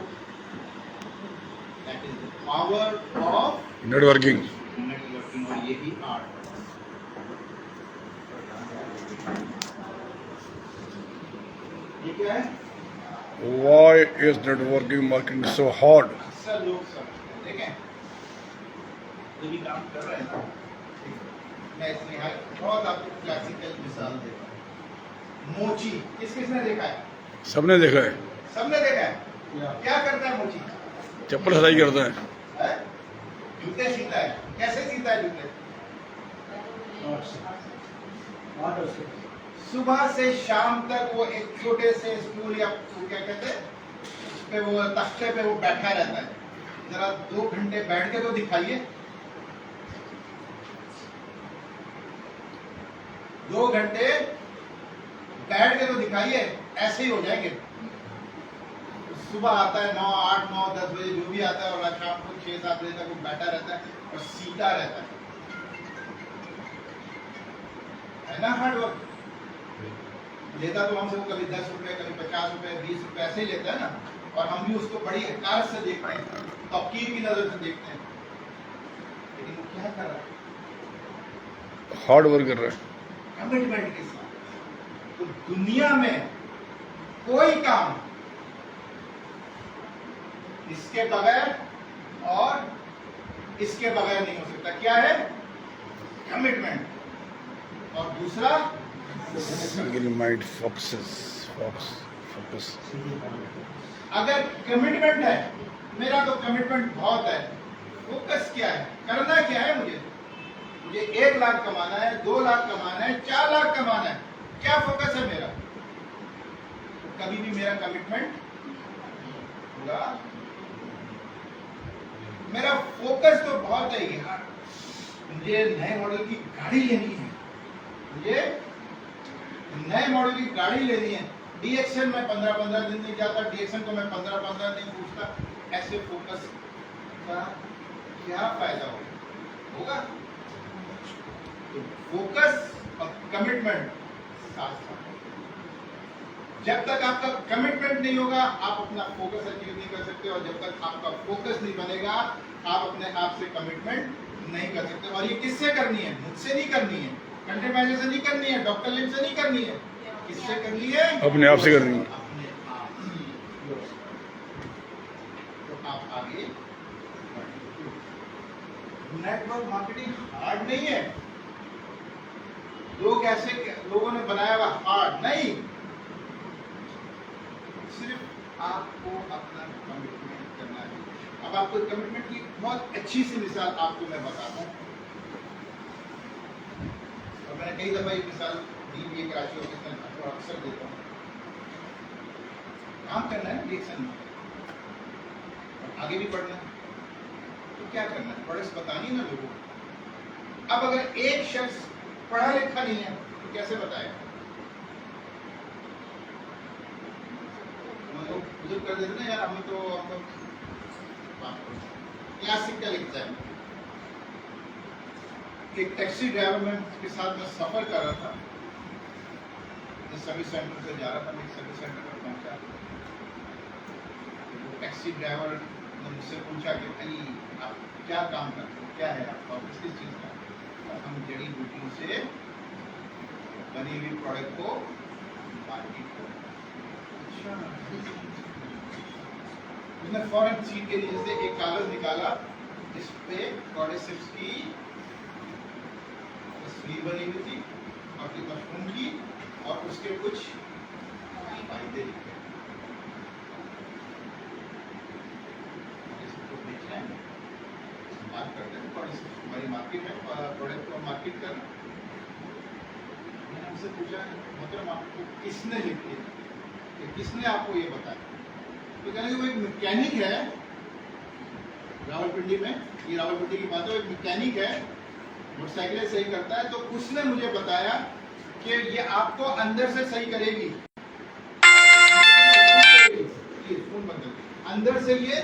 That is the power of networking. Networking, और यही आर्ट। ये क्या है? Why is networking marketing so hard? अक्सर लोग समझते हैं, देखें ये भी काम कर रहे हैं ना। मैं इसमें बहुत आपको क्लासिकल मिसाल देता हूँ। मोची किसने देखा है? सबने देखा है। सबने देखा है। क्या करता है मोची? चप्पल सिलाई करता है। है? जूते सीता है। कैसे सीता है जूते? सुबह से शाम तक वो एक छोटे से स्टूल या क्या कहते हैं उस पे, वो तख्ते पे वो बैठा रहता है। जरा 2 घंटे बैठ के तो दिखाइए। 2 घंटे बैठ के तो दिखाइए, ऐसे ही हो जाएंगे। सुबह आता है 9, 8, 9, 10 बजे जो भी आता है, और शाम को 6, 7 बजे तक वो बैठा रहता है और सीता रहता है ना? हार्ड वर्क लेता तो हमसे वो कभी 10 रुपए, कभी 50 रुपए, 20 रुपए ऐसे ही लेता है ना, और हम भी उसको बड़ी हकार से देखते हैं, तौकीर की नजर से देखते हैं। लेकिन वो क्या कर रहा है? हार्ड वर्क कर रहा है। कमिटमेंट के साथ। तो दुनिया में कोई काम इसके बगैर और इसके बगैर नहीं हो सकता। क्या है? कमिटमेंट। और दूसरा सिंगल माइंड फोकस। अगर कमिटमेंट है, मेरा तो कमिटमेंट बहुत है, फोकस क्या है? करना क्या है? मुझे 1 लाख कमाना है, 2 लाख कमाना है, 4 लाख कमाना है। क्या फोकस है मेरा? तो कभी भी मेरा कमिटमेंट पूरा। मेरा फोकस तो बहुत है यार, मुझे नए मॉडल की गाड़ी लेनी है, मुझे नए मॉडल की गाड़ी लेनी है। डीएक्शन में 15-15 दिन नहीं जाता, डीएक्शन को मैं 15-15 दिन पूछता। ऐसे फोकस का क्या फायदा होगा? तो फोकस और कमिटमेंट साथ साथ। जब तक आपका कमिटमेंट नहीं होगा, आप अपना फोकस अचीव नहीं कर सकते, और जब तक आपका फोकस नहीं बनेगा, आप अपने आप से कमिटमेंट नहीं कर सकते। और ये किससे करनी है? मुझसे नहीं करनी है, कंट्री मैनेजर से नहीं करनी है, डॉक्टर लिम से नहीं करनी है। किससे करनी है? अपने आप से करनी है। अपने आप। तो आप आगे नेटवर्क मार्केटिंग हार्ड नहीं है। लोग ऐसे लोगों ने बनाया हुआ हार्ड नहीं, सिर्फ आपको अपना कमिटमेंट करना है। अब आपको कमिटमेंट की बहुत अच्छी सी मिसाल आपको मैं बताता हूँ, और मैंने कई दफा ये मिसाल दी भी है कराची ऑफिस में, आपको अक्सर देता हूँ। काम करना है रिएक्शन में, और आगे भी बढ़ना है, तो क्या करना है, प्रोडक्ट्स बतानी ना लोगों को। अब अगर एक शख्स पढ़ा लिखा नहीं है तो कैसे बताएगा? बुजुर्ग कर देते ना यार, हम तो क्लासिक क्या लिखता है। एक टैक्सी ड्राइवर के साथ मैं सफर कर रहा था, सर्विस सेंटर से जा रहा था, मैं सर्विस सेंटर पर पहुंचा। तो टैक्सी ड्राइवर ने मुझसे पूछा कि भाई आप क्या काम करते हो, क्या है आपका ऑफिस, किस चीज़ का? हम जड़ी बूटियों से बनी हुई प्रोडक्ट को मार्केट करते हैं। अच्छा, उसने फौरन सीट के नीचे से एक कागज निकाला जिस पे कॉर्डिसेप्स की तस्वीर बनी हुई थी और फिर मशरूम की, और उसके कुछ फायदे लिखे। बात करते हैं कॉर्डिसेप्स हमारी मार्केट में प्रोडक्ट को मार्केट करना। मैंने उनसे पूछा मतलब आपको किसने लिखी, किसने आपको ये बताया? तो कहने वो एक मैकेनिक है रावलपिंडी में, ये रावलपिंडी की बात है, एक मैकेनिक है, मोटरसाइकिलें सही करता है, तो उसने मुझे बताया कि ये आपको अंदर से सही करेगी, अंदर से ये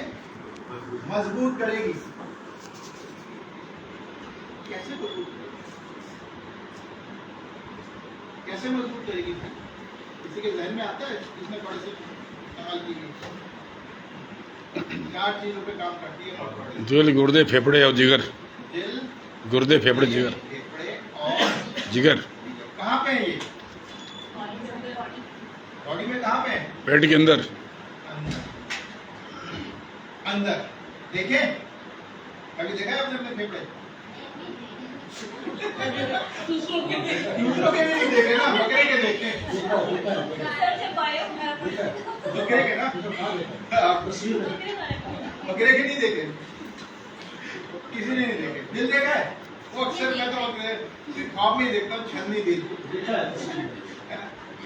मजबूत करेगी। कैसे मजबूत करेगी? कैसे मजबूत करेगी? किसी के जहन में आता है? इसने बड़े से कमाल की 4 चीजों पे काम करती है। दिल, गुर्दे, फेफड़े और जिगर। दिल, गुर्दे, फेफड़े, जिगर। फेफड़े और जिगर कहाँ पे है ये? बॉडी में कहाँ पे है? पेट के अंदर। अंदर देखे, कभी देखा है आपने अपने फेफड़े? दूसरों के भी नहीं देखे ना, बकरे के देखे, बकरे के ना, बकरे के नहीं देखे, किसी ने नहीं देखे। दिल देखा है? वो अक्सर मैं तो ख्वाब में ही देखता हूँ, छन्नी दिल,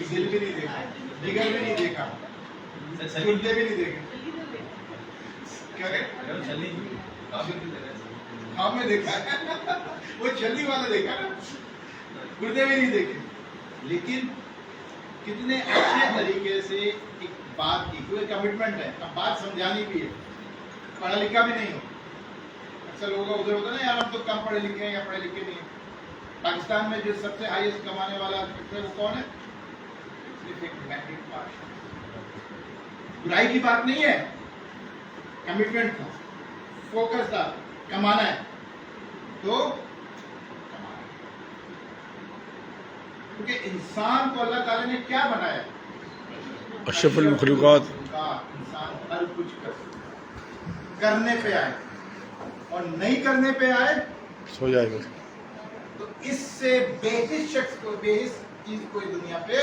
दिल भी नहीं देखा, जिगर भी नहीं देखा, गुर्दे भी नहीं देखे। क्या ख्वाब में देखा है वो छल्ली वाला देखा ना, गुर्दे भी नहीं देखे। लेकिन कितने अच्छे तरीके से एक बात की, कोई कमिटमेंट है, अब बात समझानी भी है, पढ़ा लिखा भी नहीं हो। अक्सर लोगों का उधर होता है ना यार, हम तो कम पढ़े लिखे हैं या पढ़े लिखे नहीं है। पाकिस्तान में जो सबसे हाईएस्ट कमाने वाला वो कौन है? सिर्फ एक मैट्रिक पास। बुराई की बात नहीं है, कमिटमेंट था, फोकस था, कमाना है तो कमाना। क्योंकि इंसान को अल्लाह ताला ने क्या बनाया? अशरफुल मखलूकात। इंसान हर कुछ करने पे आए, और नहीं करने पे आए सो जाएगा। तो इससे बेहिस शख्स को, बेहिस चीज कोई दुनिया पे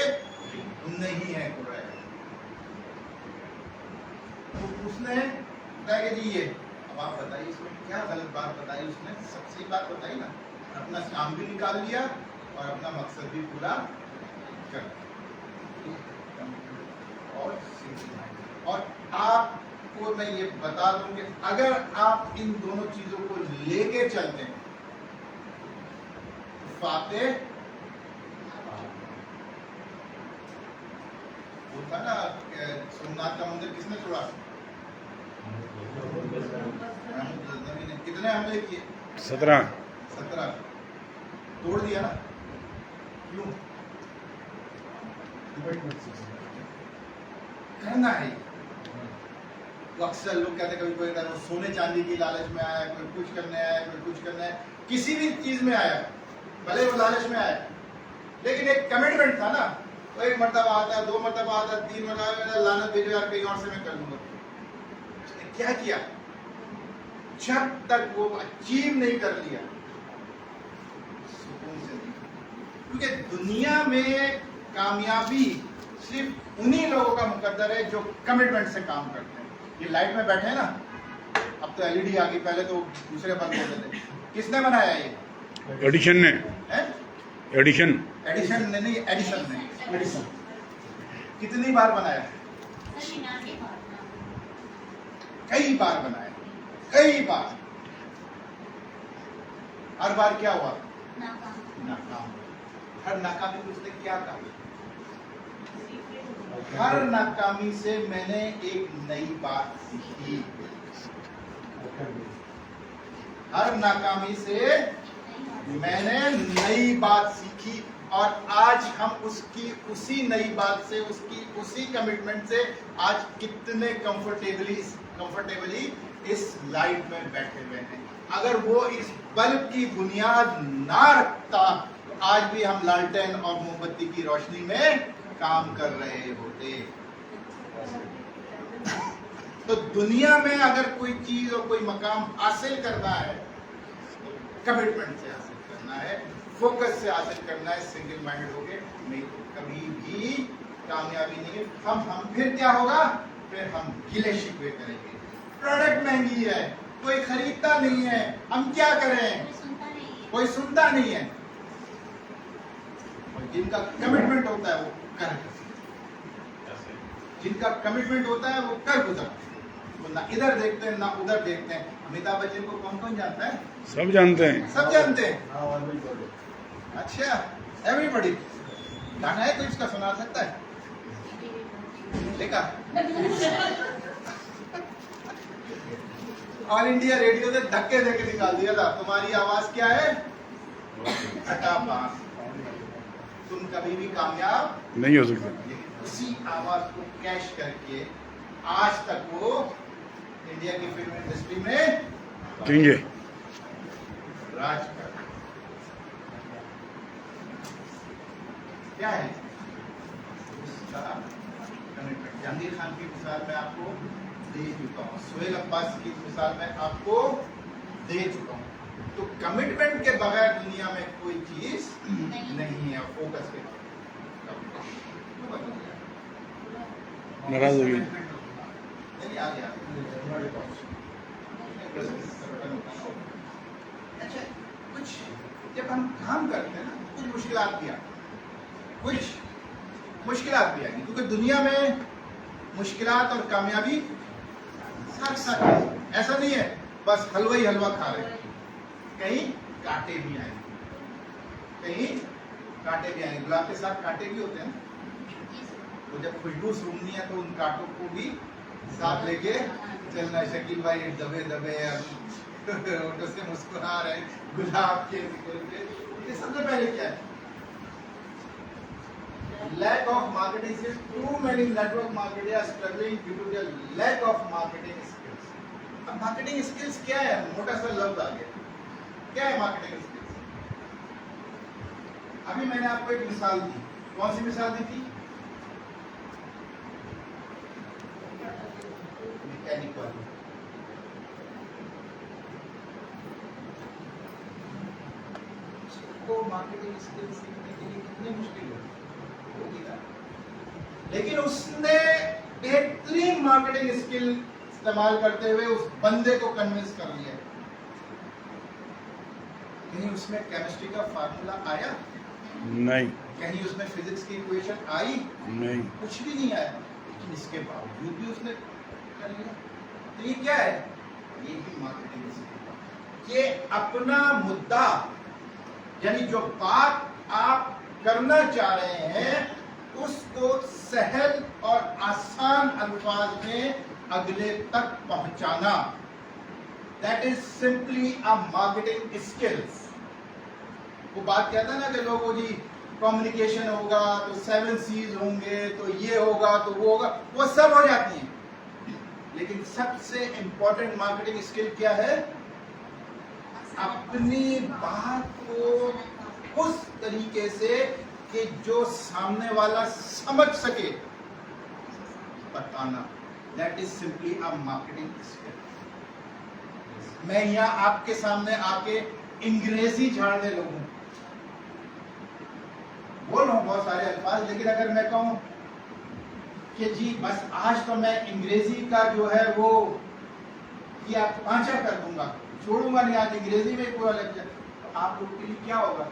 नहीं है। तो उसने बताया कि जी ये, अब आप बताइए इसमें क्या गलत बात बताई? उसने सबसे बात बताई ना, अपना काम भी निकाल लिया और अपना मकसद भी पूरा कर। और आपको मैं ये बता दूं कि अगर आप इन दोनों चीजों को लेके चलते हैं, फाते वो था ना, सोमनाथ का मंदिर किसने तोड़ा? कितने हमले किए? 17 तोड़ दिया ना। क्यों? करना है। तो अक्सर लोग कहते हैं, कभी कोई कहता है सोने चांदी की लालच में आया, कोई कुछ करने आया, कोई कुछ करना है, किसी भी चीज में आया, भले वो लालच में आया, लेकिन एक कमिटमेंट था ना। तो 1 मरतबा आता, 2 मरतबा आता, 3 मरतबा, लानत भेजो यार, कहीं और से मैं कर लूंगा। क्या किया? जब तक वो अचीव नहीं कर लिया सुकून से नहीं। क्योंकि दुनिया में कामयाबी सिर्फ उन्हीं लोगों का मुकद्दर है जो कमिटमेंट से काम करते हैं। ये लाइट में बैठे हैं ना, अब तो एलईडी आ गई, पहले तो दूसरे बंद होते थे। किसने बनाया ये? एडिशन ने, एडिशन एडिशन ने नहीं, एडिशन ने। एडिशन कितनी बार बनाया? कई बार बनाया, कई बार। हर बार क्या हुआ? नाकाम। हर नाकामी में उसने क्या कहा? हर नाकामी से मैंने एक नई बात सीखी। हर नाकामी से मैंने नई बात सीखी, और आज हम उसकी उसी नई बात से, उसकी उसी कमिटमेंट से आज कितने कंफर्टेबली इस लाइट में बैठे हुए हैं। अगर वो इस बल्ब की बुनियाद ना रखता तो आज भी हम लालटेन और मोमबत्ती की रोशनी में काम कर रहे होते। तो दुनिया में अगर कोई चीज और कोई मकाम हासिल करना है तो कमिटमेंट से हासिल करना है, फोकस से हासिल करना है, सिंगल माइंडेड होके नहीं तो कभी भी कामयाबी नहीं है। हम फिर क्या होगा? फिर हम गिले शिकवे करेंगे। प्रोडक्ट महंगी है, कोई खरीदता नहीं है, हम क्या करें? कोई सुनता नहीं है। और जिनका कमिटमेंट होता है वो कर, जिनका कमिटमेंट होता है वो कर गुजरते हैं। वो ना इधर देखते हैं ना उधर देखते हैं। अमिताभ बच्चन को कौन कौन जानता है? सब जानते हैं, सब जानते हैं। अच्छा, एवरीबॉडी। गाना है कोई इसका सुना सकता है? देखा? ऑल इंडिया रेडियो से धक्के देके निकाल दिया था। तुम्हारी आवाज क्या है? फटाफट। तुम कभी भी कामयाब नहीं हो सकता। लेकिन उसी आवाज को कैश करके आज तक वो इंडिया की फिल्म इंडस्ट्री में किंग है। राज कर। क्या है उसका कमिटमेंट? जहांगीर खान की मिसाल मैं आपको दे चुका हूँ, सोहेल अब्बास की मिसाल मैं आपको दे चुका हूँ। तो कमिटमेंट के बगैर दुनिया में कोई चीज नहीं है। फोकस के नाराज हो गई। चलिए आगे अच्छा, कुछ जब हम काम करते हैं ना कुछ मुश्किलात भी आती, कुछ मुश्किलात भी आएंगी, क्योंकि दुनिया में मुश्किलात और कामयाबी साथ साथ है। ऐसा नहीं है बस हलवा ही हलवा खा रहे हैं। कहीं कांटे भी आएंगे, कहीं कांटे भी आएंगे। गुलाब के साथ कांटे भी होते हैं। तो जब खुशबू सूंघनी है तो उन कांटों को भी साथ लेके चलना। शकील भाई दबे दबे से मुस्कुरा रहे गुलाब के। ये सबसे पहले क्या है? Lack of marketing skills. Too many network marketers are struggling due to the lack of marketing skills. अब मार्केटिंग स्किल्स क्या है? मोटा सा लफ्ज आ गया। क्या है मार्केटिंग स्किल्स? अभी मैंने आपको एक मिसाल दी। कौन सी मिसाल दी थी? मैकेनिकल। उसको मार्केटिंग स्किल्स सीखने के लिए कितनी मुश्किल होगी ना, लेकिन उसने बेहतरीन मार्केटिंग स्किल इस्तेमाल करते हुए उस बंदे को कन्विंस कर लिया। कहीं उसमें केमिस्ट्री का फार्मूला आया? नहीं। कहीं उसमें फिजिक्स की इक्वेशन आई? नहीं। कुछ भी नहीं आया। लेकिन इसके बावजूद भी उसने कर लिया। तो ये क्या है? ये भी मार्केटिंग स्किल। ये अपना मुद्दा, यानी जो बात आप करना चाह रहे हैं उसको सहल और आसान अल्फाज में अगले तक पहुंचाना। That is simply a marketing skills. वो बात कहता है ना कि लोगों जी कम्युनिकेशन होगा तो 7 C's होंगे, तो ये होगा तो वो होगा, वो सब हो जाती हैं। लेकिन सबसे इंपॉर्टेंट मार्केटिंग स्किल क्या है? अपनी बात को उस तरीके से कि जो सामने वाला समझ सके बताना। That is simply a marketing skill. मैं यहाँ आपके सामने आके अंग्रेजी झाड़ने लगूं, बोल रहा हूं बहुत सारे अल्फाज, लेकिन अगर मैं कहूं कि जी बस आज तो मैं अंग्रेजी का जो है वो किया पांचा कर दूंगा, छोड़ूंगा नहीं, आज अंग्रेजी में पूरा लग जाए, तो आप लोग के लिए क्या होगा?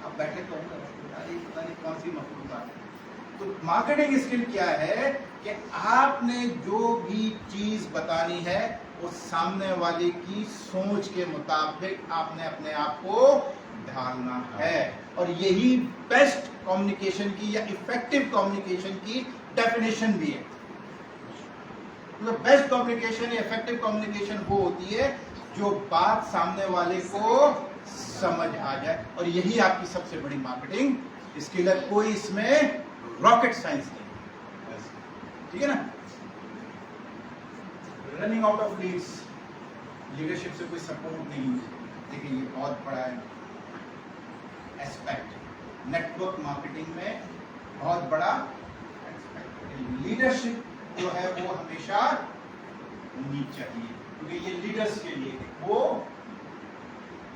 अब बैठे तो पता नहीं कौन सी मखलूक। तो मार्केटिंग स्किल क्या है कि आपने जो भी चीज बतानी है वो सामने वाले की सोच के मुताबिक आपने अपने आप को ढालना है, और यही बेस्ट कम्युनिकेशन की या इफेक्टिव कम्युनिकेशन की डेफिनेशन भी है। तो बेस्ट कम्युनिकेशन या इफेक्टिव कम्युनिकेशन वो होती है जो बात सामने वाले को समझ आ जाए, और यही आपकी सबसे बड़ी मार्केटिंग स्किल है। कोई इसमें रॉकेट साइंस नहीं, ठीक है ना। Running out of leads, leadership से कोई सपोर्ट नहीं, देखिए ये बहुत बड़ा एस्पेक्ट नेटवर्क मार्केटिंग में, बहुत बड़ा एस्पेक्ट। लीडरशिप जो है वो हमेशा होनी चाहिए, क्योंकि ये लीडर्स के लिए वो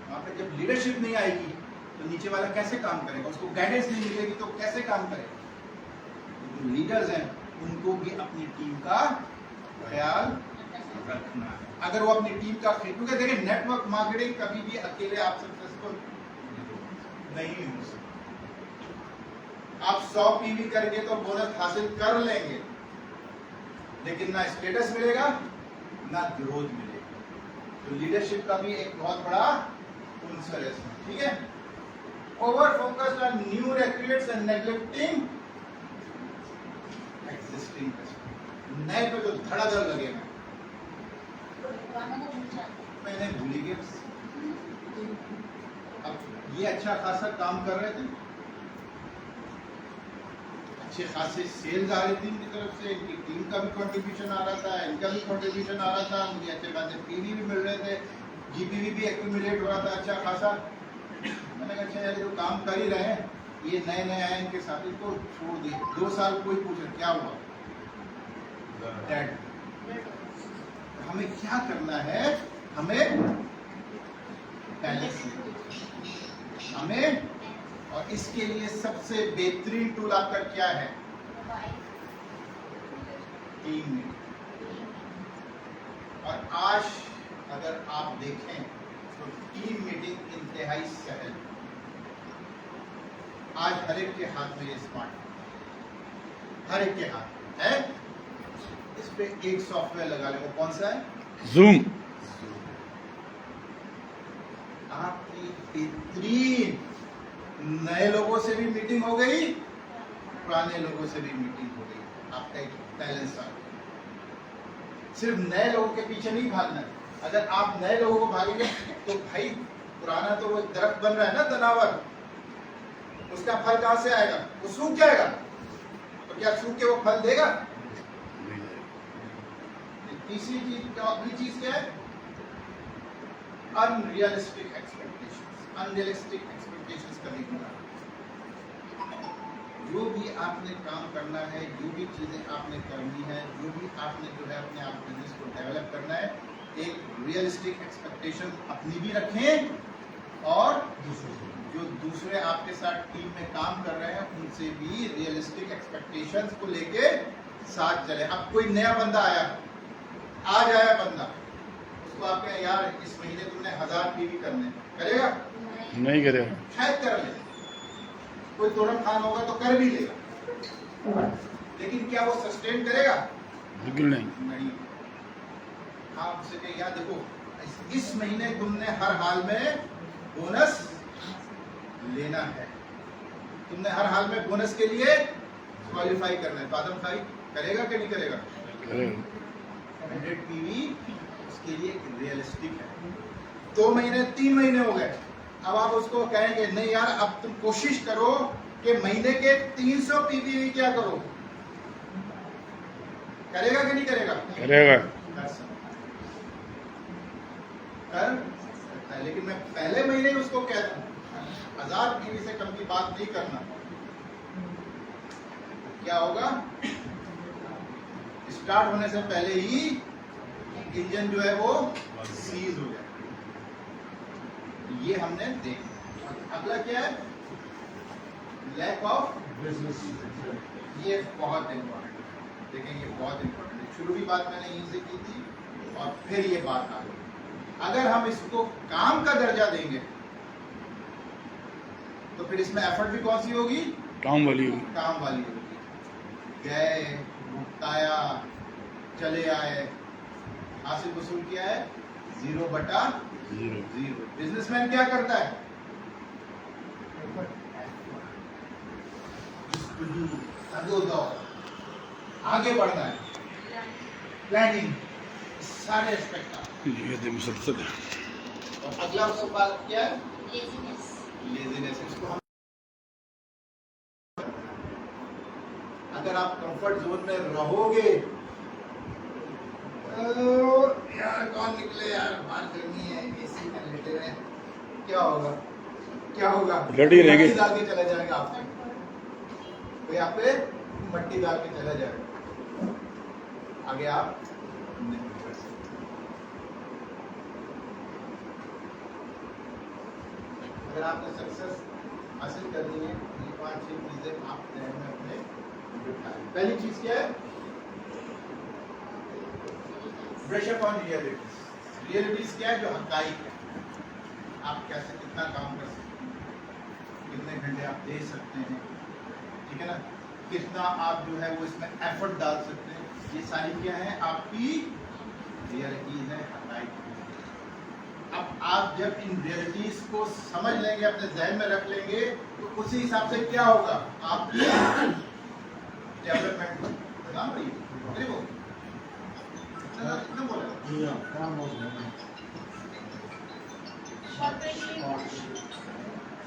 वहां पे जब लीडरशिप नहीं आएगी तो नीचे वाला कैसे काम करेगा, उसको गाइडेंस नहीं मिलेगी तो कैसे काम करेगा। जो लीडर्स हैं उनको भी अपनी टीम का ख्याल रखना है। अगर वो अपनी टीम का, क्योंकि देखिए नेटवर्क मार्केटिंग कभी भी अकेले आप सक्सेसफुल नहीं हो सकते। आप 100 पीवी करके तो बोनस हासिल कर लेंगे, लेकिन ना स्टेटस मिलेगा ना ग्रोथ मिलेगा। तो लीडरशिप का भी एक बहुत बड़ा आंसर है, ठीक है। Over focused on new recruits and neglecting existing. नए पे तो धड़ाधड़ लगेगा, मैंने भूली गया। अब ये अच्छा खासा काम कर रहे थे, अच्छे खासे सेल्स आ रही थी इनकी तरफ से, इनकी टीम का भी कंट्रीब्यूशन आ रहा था, इनका भी कंट्रीब्यूशन आ रहा था, मुझे अच्छे खासे पीवी भी मिल रहे थे, जीपीवी भी एक्यूमुलेट हो रहा था अच्छा खासा। मैंने कहा अच्छा यार जो काम कर ही रहे हैं, ये नए नए आए इनके साथ इनको छोड़ दिए। 2 साल कोई पूछे क्या हुआ, डेड। हमें क्या करना है, हमें बैलेंस, हमें, और इसके लिए सबसे बेहतरीन टूल आपका क्या है? Team meeting. और आज अगर आप देखें तो टीम मीटिंग इंतहाई सहज, आज हर एक के हाथ में ये स्मार्टफोन, हर एक के हाथ है। इस पे एक सॉफ्टवेयर लगा ले, वो कौन सा है? जूम। आपकी बेहतरीन, नए लोगों से भी मीटिंग हो गई, पुराने लोगों से भी मीटिंग हो गई, आपका एक बैलेंस आ गया। सिर्फ नए लोगों के पीछे नहीं भागना। अगर आप नए लोगों को भागेंगे तो भाई पुराना तो वो दरख्त बन रहा है ना, तनावर, उसका फल कहां से आएगा? वो सूख जाएगा। तो क्या सूख के वो फल देगा? तीसरी चीज, अगली चीज क्या है? Unrealistic expectations. अनरियलिस्टिक एक्सपेक्टेशंस कभी नहीं। जो भी आपने काम करना है, जो भी चीजें आपने करनी है, जो भी आपने जो है अपने आप बिजनेस को डेवलप करना है, एक रियलिस्टिक एक्सपेक्टेशन अपनी भी रखें और जो दूसरे आपके साथ टीम में काम कर रहे हैं उनसे भी रियलिस्टिक एक्सपेक्टेशंस को लेके साथ चले। अब कोई नया बंदा आया, आज आया बंदा, उसको आप कहें यार इस महीने तुमने 1000 पीवी करने, करेगा? नहीं करेगा, शायद कर ले, कोई तुरंत खान होगा तो कर भी लेगा, लेकिन क्या वो सस्टेन करेगा? बिल्कुल नहीं। आप उसे कहें यार देखो इस महीने तुमने हर हाल में बोनस लेना है, तुमने हर हाल में बोनस के लिए क्वालिफाई करना है, तो आदम भाई करेगा कि नहीं करेगा? करेगा। 100 पीवी उसके लिए रियलिस्टिक है। 2 महीने 3 महीने हो गए, अब आप उसको कहेंगे नहीं यार अब तुम कोशिश करो कि महीने के 300 पीवी क्या करो, करेगा कि नहीं करेगा? करेगा। कर सकता है, लेकिन मैं पहले महीने ही उसको कहता हूँ 1000 पीवी से कम की बात नहीं करना। क्या होगा? स्टार्ट होने से पहले ही इंजन जो है वो सीज हो जाए। ये हमने देखा। अगला क्या है? Lack of business. ये बहुत इंपॉर्टेंट है। देखें ये बहुत इंपॉर्टेंट है। शुरू की बात मैंने यहीं से की थी और फिर ये बात आ गई। अगर हम इसको काम का दर्जा देंगे तो फिर इसमें एफर्ट भी कौन सी होगी? काम वाली होगी। काम वाली होगी। गए, भुगताया, चले आए, हासिल वसूल किया है 0/0। बिजनेसमैन क्या करता है? आगे बढ़ना है, प्लानिंग, सारे एस्पेक्ट। ये तो मुसलसल है। और अगला सवाल क्या है? लेजीनेस। इसको हम अगर आप कंफर्ट जोन में रहोगे यार कौन निकले यार, बात करनी है, एसी में लेटे रहे, क्या होगा? क्या होगा? लड़ी रहेंगे। मट्टी डाल के चला जाएगा आप पे, कोई आप पे मट्टी डाल के चला जाएगा, आगे आप नहीं कर सकते। अगर आपने सक्सेस हासिल करनी है, ये 5-6 चीजें आप ध्यान में अपने बिठाएं। पहली चीज क्या है? Brush up on realities. Realities क्या है? जो हकाइक है। आप कैसे कितना काम कर सकते हैं, कितने घंटे आप दे सकते हैं, ठीक है ना, कितना आप जो है वो इसमें एफर्ट डाल सकते हैं, ये सारी क्या है? आपकी रियलिटीज है, हकाइक। अब आप जब इन रियलिटीज को समझ लेंगे, अपने जहन में रख लेंगे, तो उसी हिसाब से क्या होगा? आपकी डेवलपमेंट बता रही है वो इतना बोलेगा।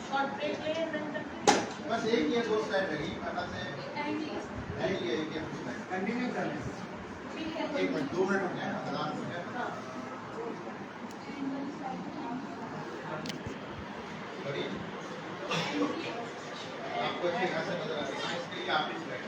शॉर्ट ब्रेक ले बस एक ये 2 स्लाइड लगी पता से है, ये कंटिन्यू कर लें। 1 मिनट 2 मिनट हो गया, अजान हो गया। करिए, आपको अच्छी खासा नजर आ रही है, इसके लिए आप इस बैठे।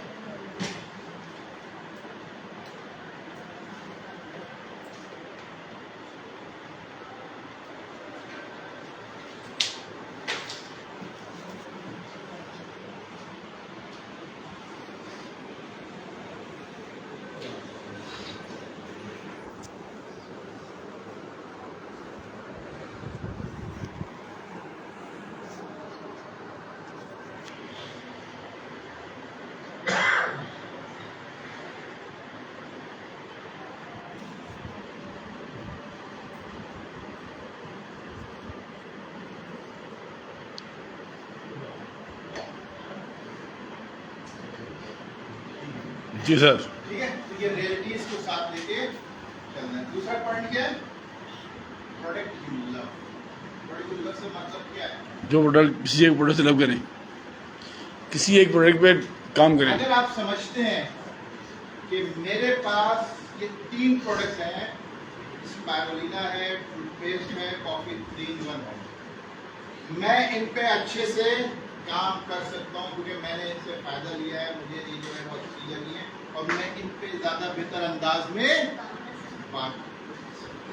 जी सर। ठीक है, तो ये रियलिटीज को साथ लेके चलना है। दूसरा पॉइंट क्या है? Product you love. Product you love से मतलब क्या है? जो प्रोडक्ट किसी एक प्रोडक्ट से लव करें, किसी एक प्रोडक्ट पे काम करें। अगर आप समझते हैं कि मेरे पास ये 3 प्रोडक्ट्स हैं, स्पाइरुलिना है, टूथपेस्ट है, कॉफी 3-in-1 है, मैं इन पे अच्छे से काम कर सकता हूँ क्योंकि मैंने इनसे फायदा लिया है, मुझे ये जो है बहुत चीजें ली हैं और मैं इन पे ज्यादा बेहतर अंदाज में बात,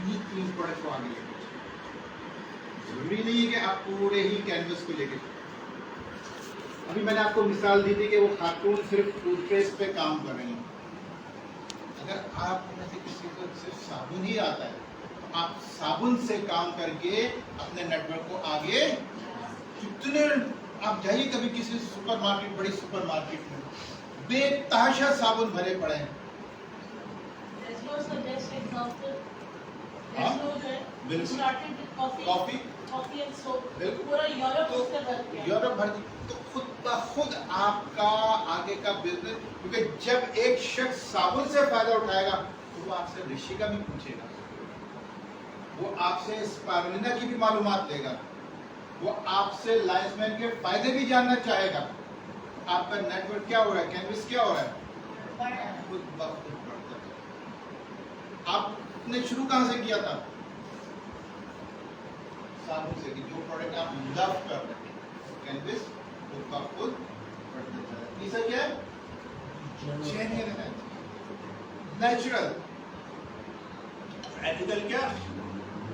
ये 3 प्रोडक्ट को आगे लेकर जरूरी नहीं है कि आप पूरे ही कैनवस को लेकर। अभी मैंने आपको मिसाल दी थी कि वो खातून सिर्फ टूथपेस्ट पे काम कर रही हैं। अगर आप में से किसी को सिर्फ साबुन ही आता है तो आप साबुन से काम करके अपने नेटवर्क को आगे, कितने आप जाइए कभी किसी सुपरमार्केट, बड़ी सुपरमार्केट में बेतहाशा साबुन भरे पड़े हैं। कॉफी यूरोप भर तो खुद ब खुद आपका आगे का बिजनेस, क्योंकि जब एक शख्स साबुन से फायदा उठाएगा तो वो आपसे ऋषि का भी पूछेगा, वो आपसे स्पारुलिना की भी मालूमात लेगा, वो आपसे लाइन्समैन के फायदे भी जानना चाहेगा। आपका नेटवर्क क्या हो रहा है, कैनवस क्या हो रहा है, खुद ब खुद बढ़ता है। आपने शुरू कहां से किया था? साबुन से, कि जो प्रोडक्ट आप लव कर रहे हैं, कैनवस खुद ब खुद बढ़ता है। तीसरा क्या है? जेन्युइन है। नेचुरल। एथिकल क्या?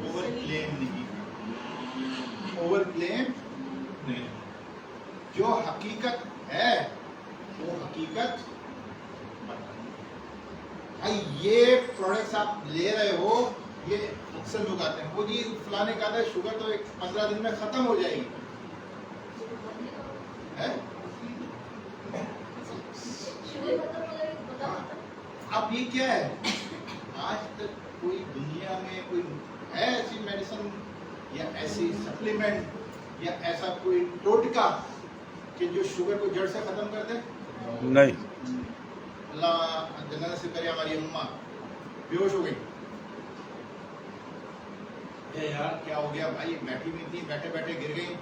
ओवर क्लेम नहीं, ओवर क्लेम नहीं। जो हकीकत है वो हकीकत भाई। ये प्रोडक्ट्स आप ले रहे हो, ये अक्सर लोग आते हैं वो जी फलाने का था शुगर तो 15 दिन में खत्म हो जाएगी है? अब ये क्या है? आज तक कोई दुनिया में कोई है ऐसी मेडिसिन या ऐसी सप्लीमेंट या ऐसा कोई टोटका कि जो शुगर को जड़ से खत्म कर दे? नहीं। अल्लाह जन्नत से करे। हमारी अम्मा बेहोश हो गई। ये यार क्या हो गया भाई? बैठी हुई थी, बैठे बैठे गिर गई,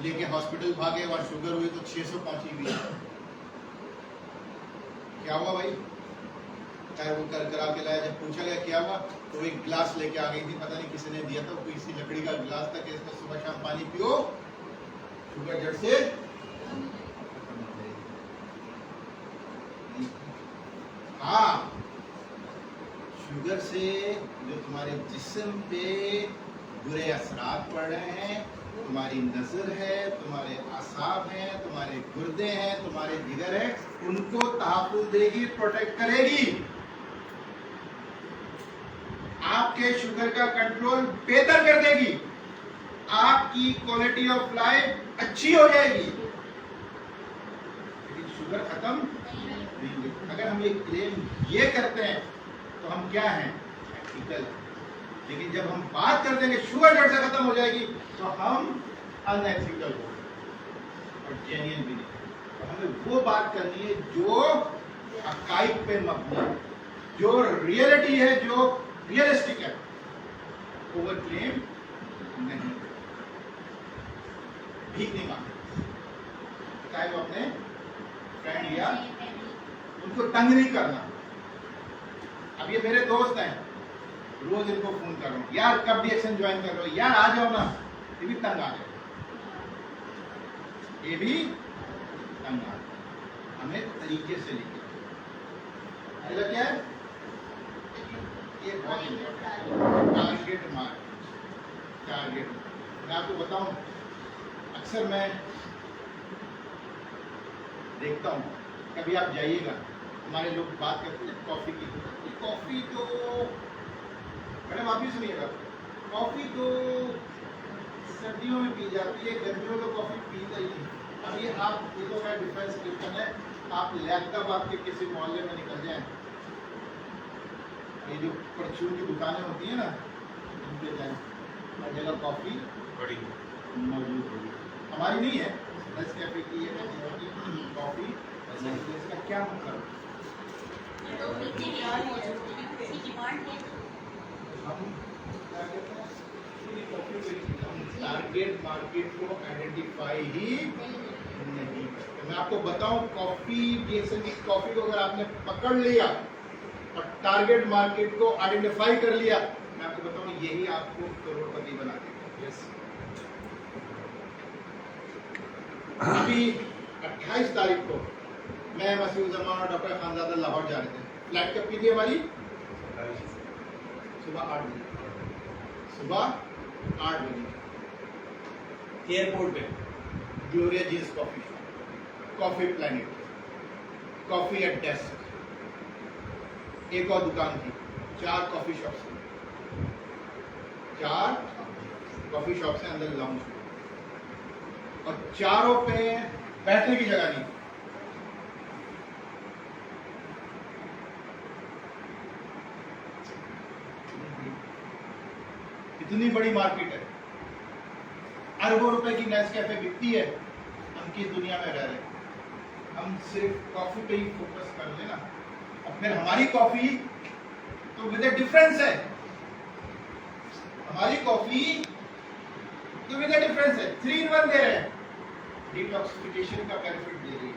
लेके हॉस्पिटल भागे, वहां शुगर हुई तो 600 पहुंची हुई। क्या हुआ भाई? खैर वो कर करा के लाया। जब पूछा गया क्या हुआ तो एक गिलास लेके आ गई थी, पता नहीं किसी ने दिया था, कोई सी लकड़ी का गिलास था कि इसमें सुबह शाम पानी पियो, शुगर जड़ से। हाँ, शुगर से जो तुम्हारे जिस्म पे बुरे असरात पड़ रहे हैं, तुम्हारी नजर है, तुम्हारे आसाब हैं, तुम्हारे गुर्दे हैं, तुम्हारे जिगर है, उनको तहफ़्फ़ुज़ देगी, प्रोटेक्ट करेगी। आपके शुगर का कंट्रोल बेहतर कर देगी, आपकी क्वालिटी ऑफ लाइफ अच्छी हो जाएगी। लेकिन शुगर खत्म नहीं होगी। अगर हम ये क्लेम ये करते हैं तो हम क्या हैं? एथिकल। लेकिन जब हम बात कर देंगे शुगर जड़ से खत्म हो जाएगी तो हम अनएथिकल हो और जेन्युइन भी नहीं। तो हमें वो बात करनी है जो हकाइक पे मबनी है, जो रियलिटी है, जो रियलिस्टिक है। ओवर क्लेम नहीं, भीख नहीं मांगते। चाहे वो अपने फ्रेंड या उनको तंग नहीं करना। अब ये मेरे दोस्त हैं, रोज इनको फोन कर रहा हूँ, यार कब रिएक्शन ज्वाइन कर रहे हो, यार आ जाओ ना। ये भी तंग आ गए, ये भी तंग आ गए। हमें तरीके से लिखे मतलब क्या है? ये बहुत इम्पोर्टेंट। Target market, target. मैं आपको बताऊं, अक्सर मैं देखता हूँ, कभी आप जाइएगा, हमारे लोग बात करते हैं कॉफी की। कॉफी तो मैडम आप भी सुनिएगा, कॉफी तो सर्दियों में पी जाती है, गर्मियों में तो कॉफी पीता ही नहीं। अब ये आप ये तो मैं डिफरेंस क्वेश्चन है, आप लैपटॉप के किसी मोहल्ले में निकल जाएं, ये जो परचून की दुकानें होती है ना, उन पे जाएं, हर जगह कॉफी बड़ी मौजूद होगी। हमारी नहीं है, नेस्कैफे की है कॉफी। इसका क्या मतलब? टारगेट मार्केट को आइडेंटिफाई ही नहीं करते। मैं आपको बताऊं, कॉफी बीएसएन की कॉफी को अगर आपने पकड़ लिया और टारगेट मार्केट को आइडेंटिफाई कर लिया, मैं आपको बताऊं यही आपको करोड़पति बना देगा। यस। अभी 28 तारीख को मैं मसीहुज़्ज़मान और डॉक्टर खानजादा लाहौर जा रहे थे। फ्लाइट कब की थी हमारी? सुबह 8 बजे। सुबह 8 बजे एयरपोर्ट पे Gloria Jean's coffee shop, coffee planet, coffee at desk, एक और दुकान थी, 4 कॉफी शॉप्स थी, 4 कॉफी शॉप से अंदर लाउंज और चारों पे बैठने की जगह नहीं। इतनी बड़ी मार्केट है, अरबों रुपए की नेस्कैफे बिकती है। हम किस दुनिया में रह रहे हैं? हम सिर्फ कॉफी पे ही फोकस कर लेना और फिर हमारी कॉफी तो विद ए डिफरेंस है। हमारी कॉफी तो विद ए डिफरेंस है, 3 in 1 दे रहे हैं, डिटॉक्सिफिकेशन का बेनिफिट दे रही है,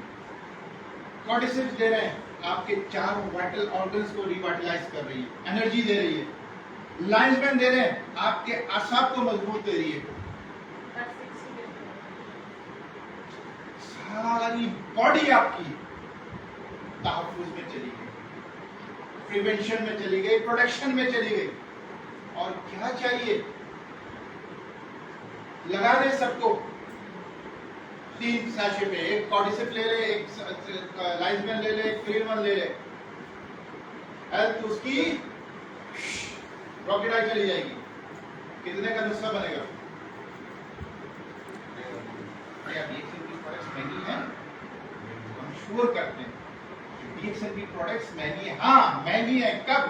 कॉर्टिसिप्स दे रहे हैं, आपके 4 वाइटल ऑर्गन्स को रिवाइटलाइज कर रही है, एनर्जी दे रही है, लाइन्समैन दे रहे हैं, आपके आसाब को मजबूत दे रही है, सारी बॉडी आपकी तहफ्फुज़ में चली गई। प्रिवेंशन में चली गई, प्रोडक्शन में चली गई। और क्या चाहिए, लगा दे सबको 3 सैशे में, एक कॉर्डिसिप ले ले, एक लाइजमैन ले ले, एक क्लीनमैन ले ले, हेल्थ उसकी रॉकेट आई चली जाएगी। कितने का नुस्खा बनेगा? डीएक्सएन की प्रोडक्ट्स महंगी हैं, हम श्योर करते हैं डीएक्सएन की प्रोडक्ट्स महंगी है। हाँ महंगी है, कब?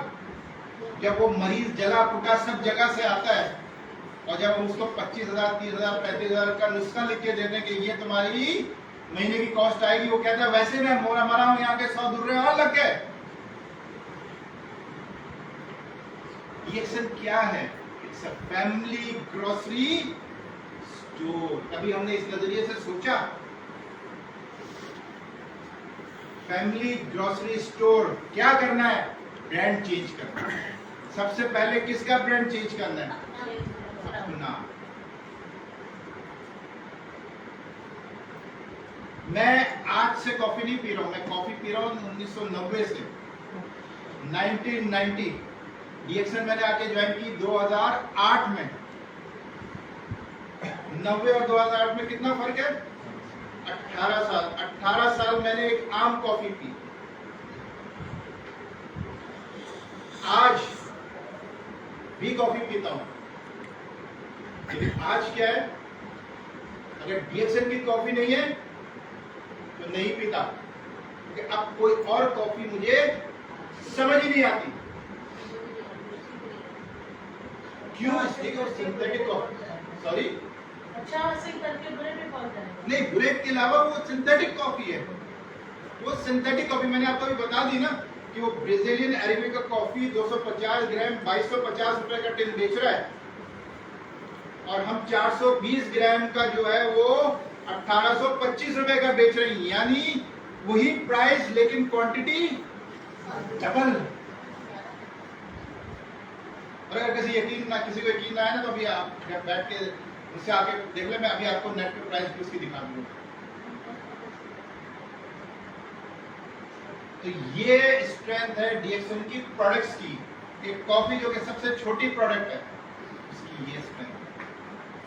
जब वो मरीज जला पुटा सब जगह से आता है और जब हम उसको 25,000, 30,000, 35,000 का नुस्खा लिख के देते हैं कि ये तुम्हारी महीने की कॉस्ट आएगी, वो कहता है वैसे मैं मोरा मरा हूं, यहाँ के 100 दूर और लग गए। डीएक्सएन क्या है? It's a family grocery store. कभी हमने इस नजरिए से सोचा? फैमिली ग्रोसरी स्टोर क्या करना है? ब्रांड चेंज करना है। सबसे पहले किसका ब्रांड चेंज करना है? अपना। मैं आज से कॉफी नहीं पी रहा हूं, मैं कॉफी पी रहा हूं 1990 से 1990। डीएक्सएन मैंने आके ज्वाइन की 2008 में। 90 और 2008 में कितना फर्क है? 18 साल। 18 साल मैंने एक आम कॉफी पी। आज भी कॉफी पीता हूं, लेकिन आज क्या है, अगर डीएक्सएन की कॉफी नहीं है तो नहीं पीता, क्योंकि अब कोई और कॉफी मुझे समझ ही नहीं आती। क्यों? इसलिए सिंथेटिक कॉफी, सॉरी अच्छा ऐसे करके बुरे में कॉल करें। नहीं, ब्रेक के अलावा वो सिंथेटिक कॉफी है। वो सिंथेटिक कॉफी मैंने आपको भी बता दी ना कि वो ब्राजीलियन अरेबिका कॉफी 250 ग्राम 2250 रुपए का टिन बेच रहा है और हम 420 ग्राम का जो है वो 1825 रुपए का बेच रहे हैं, यानी वही प्राइस लेकिन क्वांटिटी डबल। और अगर किसी को यकीन ना है ना तो अभी आप बैठ के मुझसे आके देख ले, मैं अभी आपको नेट पे प्राइस भी उसकी दिखा दूंगा। तो ये स्ट्रेंथ है डीएक्सएन की प्रोडक्ट्स की। एक कॉफी जो कि सबसे छोटी प्रोडक्ट है, उसकी ये स्ट्रेंथ है।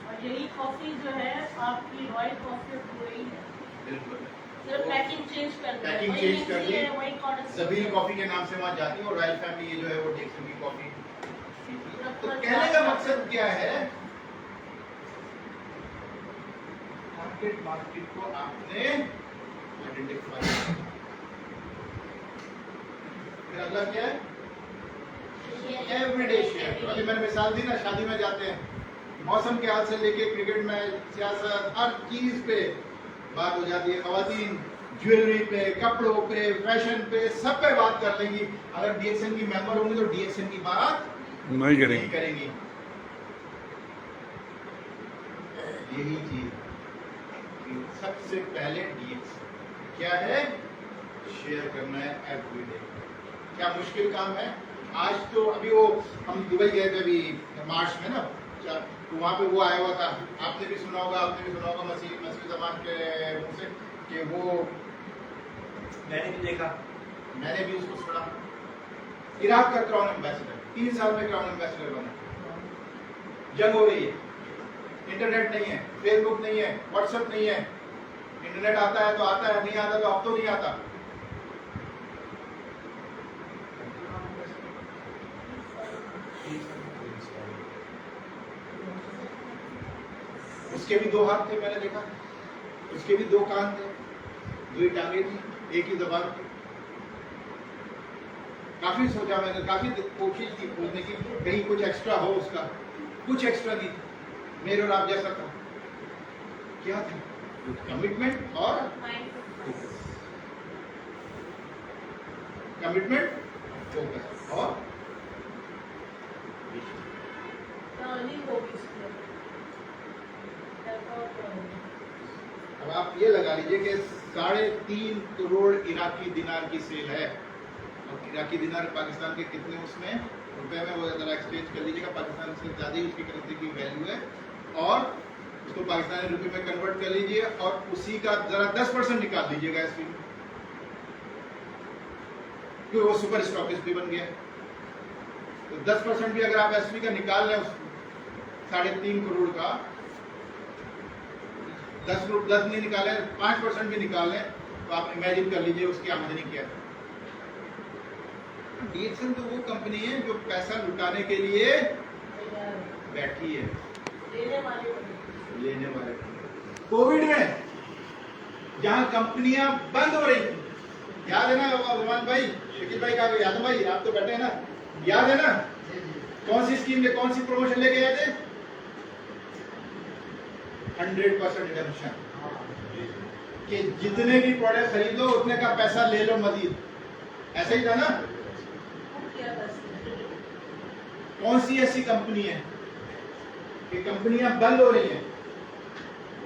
और यही कॉफी जो है आपकी रॉयल कॉफी वही है, बिल्कुल सिर्फ पैकिंग चेंज कर दी, पैकिंग वही चेंज कर मिलती दी, है, वही कॉर्नर सभी कॉफी के नाम से वहां जाती है और रॉयल फैमिली ये जो है वो डीएक्सएन की कॉफी। तो कहने का मकसद क्या है, मार्केट को आपने आइडेंटिफाई किया। फिर अगला क्या है? Everyday share. अभी मैंने मिसाल दी ना, शादी में जाते हैं, मौसम के हाल से लेके क्रिकेट मैच, सियासत, हर चीज पे बात हो जाती है। खवातीन ज्वेलरी पे, कपड़ों पे, फैशन पे, सब पे बात कर लेंगी। अगर डीएक्सएन की मेंबर होंगी तो डीएक्सएन की बात नहीं करेंगे। करेंगी। यही चीज सबसे पहले डीएक्सएन क्या है? शेयर करना है एवरीडे। क्या मुश्किल काम है? आज तो अभी वो हम दुबई गए थे अभी मार्च में ना, तो वहाँ पे वो आया हुआ था, आपने भी सुना होगा मसीह जमान के मुंह से कि वो, मैंने भी देखा, मैंने भी उसको सुना। इराक का क्राउन एम्बेसडर 3 साल में क्राउन एम्बेसडर बना। जंग हो रही है, इंटरनेट नहीं है, फेसबुक नहीं है, व्हाट्सएप नहीं है। इंटरनेट आता है तो आता है, नहीं आता तो अब तो नहीं आता। उसके भी 2 हाथ थे, मैंने देखा, उसके भी 2 कान थे, 2 ही टांगे थी, एक ही जबान थी। काफी सोचा मैंने, काफी कोशिश की खोजने की, कहीं कुछ एक्स्ट्रा हो उसका, कुछ एक्स्ट्रा नहीं, मेरे और आप जैसा था। क्या था? कमिटमेंट और कमिटमेंट, फोकस और अब आप ये लगा लीजिए कि 3.5 करोड़ इराकी दिनार की सेल है। और इराकी दिनार पाकिस्तान के कितने उसमें रुपए में, वो जरा एक्सचेंज कर लीजिएगा, पाकिस्तान से ज्यादा ही उसकी करेंसी की वैल्यू है। और उसको पाकिस्तानी रुपए में कन्वर्ट कर लीजिए और उसी का जरा 10% निकाल दीजिएगा इसमें। क्योंकि वो सुपर स्टॉकिस्ट भी बन गया। तो 10% भी अगर आप एसपी का निकाल लें 3.5 करोड़ का, 10 नहीं निकाले 5% भी निकाल लें तो आप इमेजिन कर लीजिए उसकी आमदनी क्या है। डीएक्सन तो वो कंपनी है जो पैसा लुटाने के लिए बैठी है, लेने वाले। कोविड में जहां कंपनियां बंद हो रही थी, याद है ना भगवान भाई, शकील भाई का याद है भाई, आप तो बैठे हैं ना, याद है ना कौन सी स्कीम ले, कौन सी प्रमोशन लेके आए थे? 100% रिडम्पशन, कि जितने भी प्रोडक्ट खरीदो उतने का पैसा ले लो मजीद, ऐसा ही था ना। कौन सी ऐसी कंपनी है कि कंपनियां बंद हो रही हैं,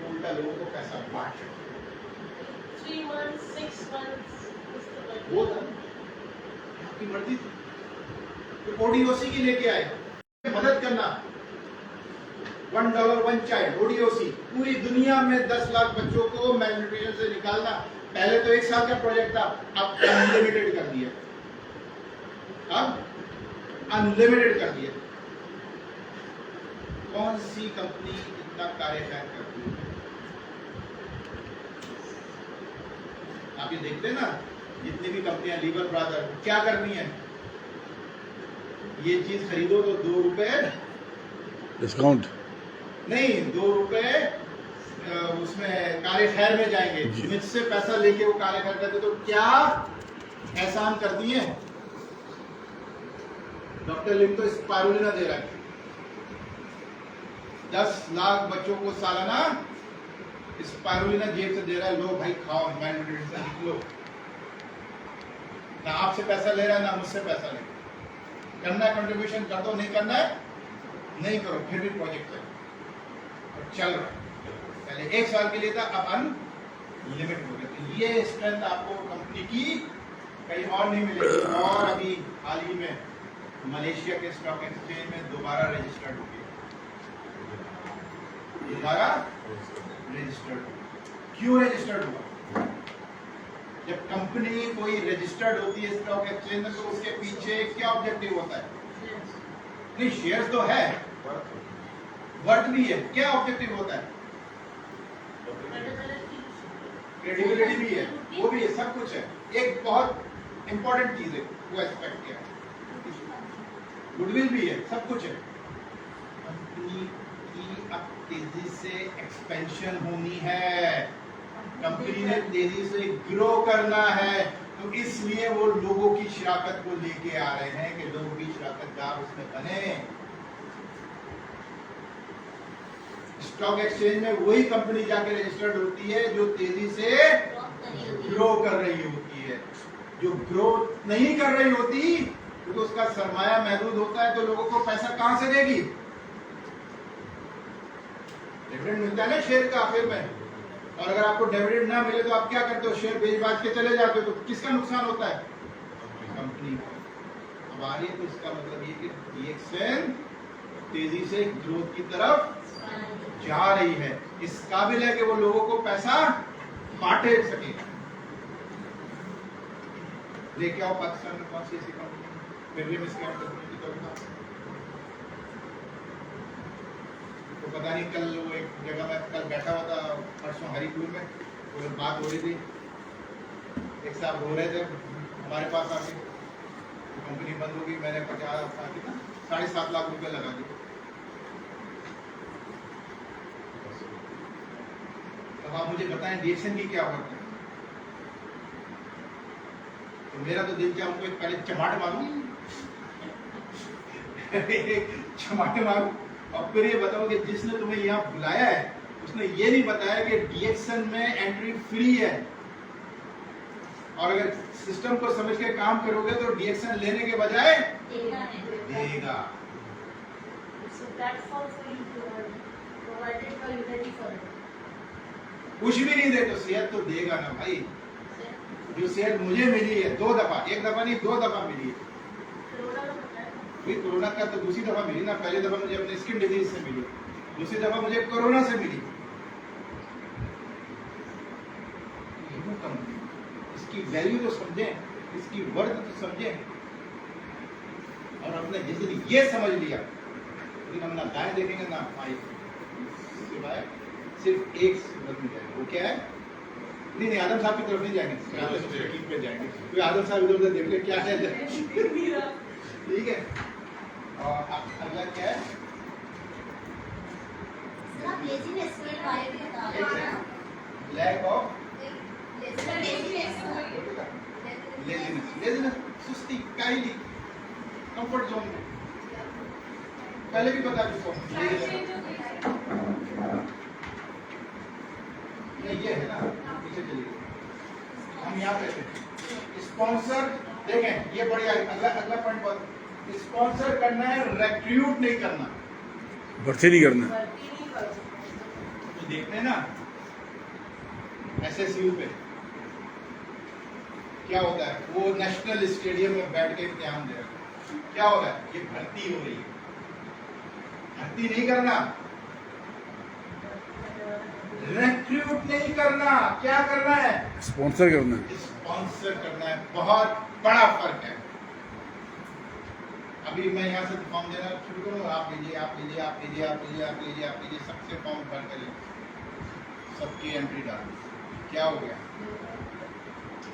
उल्टा लोगों को पैसा बांट रहे हैं। 3 months, 6 months, वो था आपकी मर्जी थी, तो ओडीओसी की लेके आए, मदद करना। $1 1 चाइल्ड ओडीओसी, पूरी दुनिया में 10 लाख बच्चों को मैलन्यूट्रिशन से निकालना। पहले तो 1 साल का प्रोजेक्ट था, अब अनलिमिटेड कर दिया, अब अनलिमिटेड कर दिया। कौन सी कंपनी इतना कार्य करती है? आप ये देखते हैं ना, जितनी भी कंपनियां, लीवर ब्रादर क्या करनी है, ये चीज खरीदो तो 2 रुपए डिस्काउंट नहीं, 2 रुपए उसमें काले खैर में जाएंगे, मुझसे पैसा लेके वो काले खैर करते। तो क्या एहसान कर दिए? डॉक्टर लिम तो स्पारुलिना दे रहा है, 10 लाख बच्चों को सालाना स्पारुलिना जेब से दे रहा है, लो भाई खाओ, मैलन्यूट्रिशन लो। ना आपसे पैसा ले रहा है, ना मुझसे पैसा ले रहा है। करना है कंट्रीब्यूशन कर दो, नहीं करना है नहीं करो, फिर भी प्रोजेक्ट है और चल रहा है। पहले 1 साल के लिए था, अब अनलिमिटेड हो गया। तो ये स्ट्रेंथ आपको कंपनी की कहीं और नहीं मिलेगी। और अभी हाल ही में मलेशिया के स्टॉक एक्सचेंज में दोबारा रजिस्टर्ड हो गया, दोबारा रजिस्टर्ड। क्यों रजिस्टर्ड हुआ? जब कंपनी कोई रजिस्टर्ड होती है स्टॉक एक्सचेंज में, तो उसके पीछे क्या ऑब्जेक्टिव होता है? नहीं, शेयर्स तो है, वर्थ भी है, क्या ऑब्जेक्टिव होता है? क्रेडिबिलिटी भी है, वो भी है, सब कुछ है। एक बहुत इंपॉर्टेंट चीज है, वो एस्पेक्ट क्या है? गुडविल भी है, सब कुछ है। कंपनी की अब तेजी से एक्सपेंशन होनी है, कंपनी ने तेजी से ग्रो करना है, तो इसलिए वो लोगों की शराकत को लेके आ रहे हैं कि लोग भी शराकतदार उसमें बने। स्टॉक एक्सचेंज में वही कंपनी जाके रजिस्टर्ड होती है जो तेजी से ग्रो कर रही होती है। जो ग्रो नहीं कर रही होती, क्योंकि उसका सरमाया महदूद होता है, तो लोगों को पैसा कहां से देगी? डिविडेंड मिलता है ना शेयर का आखिर में, और अगर आपको डिविडेंड ना मिले तो आप क्या करते हो? शेयर बेच बाज के चले जाते हो, तो किसका नुकसान होता है? कंपनी का। अब आ रही है, तो इसका मतलब ये कि डीएक्सन तेजी से ग्रोथ की तरफ जा रही है, इस काबिल है कि वो लोगों को पैसा बांटे सके। लेके आओ पाकिस्तान में कौन सी ऐसी कंपनी पेट्रोलियम स्कैम करने की तरफ। तो पता नहीं, कल वो एक जगह में कल बैठा हुआ था, परसों हरिपुर में, तो बात हो रही थी, एक साहब रो रहे थे हमारे पास आके, तो कंपनी बंद हो गई, मैंने 7.5 लाख रुपए लगा दिए। अब आप मुझे बताएं डीएक्सन की क्या वर्क है? तो मेरा तो दिल क्या, उनको एक पहले चमाट मारूं चमाटे मारूं, और फिर ये बताओ कि जिसने तुम्हें यहाँ बुलाया है उसने ये नहीं बताया कि डीएक्सन में एंट्री फ्री है, और अगर सिस्टम को समझ के काम करोगे तो डीएक्सन लेने के बजाय देगा। कुछ भी नहीं दे तो सेहत तो देगा ना भाई। जो सेहत मुझे मिली है 2 दफा, 1 दफा नहीं 2 दफा मिली है। कोरोना का तो दूसरी दफा मिली ना, पहली दफा मुझे अपने स्किन डिजीज से मिली, दूसरी दफा मुझे कोरोना से मिली। इसकी वैल्यू तो समझें, इसकी वर्थ तो समझे। और हमने जिस दिन ये समझ लिया लेकिन हम ना दाएं देखेंगे ना बाएं, सिवाय सिर्फ एक सूरत में जाएंगे। वो क्या है? नहीं आदम साहब की तरफ नहीं जाएंगे, आदम शकील पे जाएंगे। तो आदम साहब इधर उधर देख ले क्या है। ठीक है। और अगला क्या है? लैक ऑफ लेजीनेस, सुस्ती, काइली, कंफर्ट जोन में। पहले भी बता चुका हूँ। ये है ना, पीछे चलिए। हम यहाँ पे स्पॉन्सर देखें, ये बढ़िया। अगला पॉइंट बहुत, स्पॉन्सर करना है, रिक्रूट नहीं करना, भर्ती नहीं करना। तो देखते हैं ना SSU पे क्या होता है। वो नेशनल स्टेडियम में बैठ के इम्तिहान दे रहे हैं। क्या हो रहा है? ये भर्ती हो रही है। भर्ती नहीं करना, रिक्रूट नहीं करना, क्या करना है? स्पॉन्सर करना। स्पॉन्सर करना है। बहुत बड़ा फर्क है। अभी मैं यहाँ से फॉर्म देना शुरू करूँ, आप लीजिए, आप लीजिए, आप लीजिए, आप लीजिए, आप लीजिए, आप लीजिए, सबसे फॉर्म भर करिए, सबकी एंट्री डाल। क्या हो गया?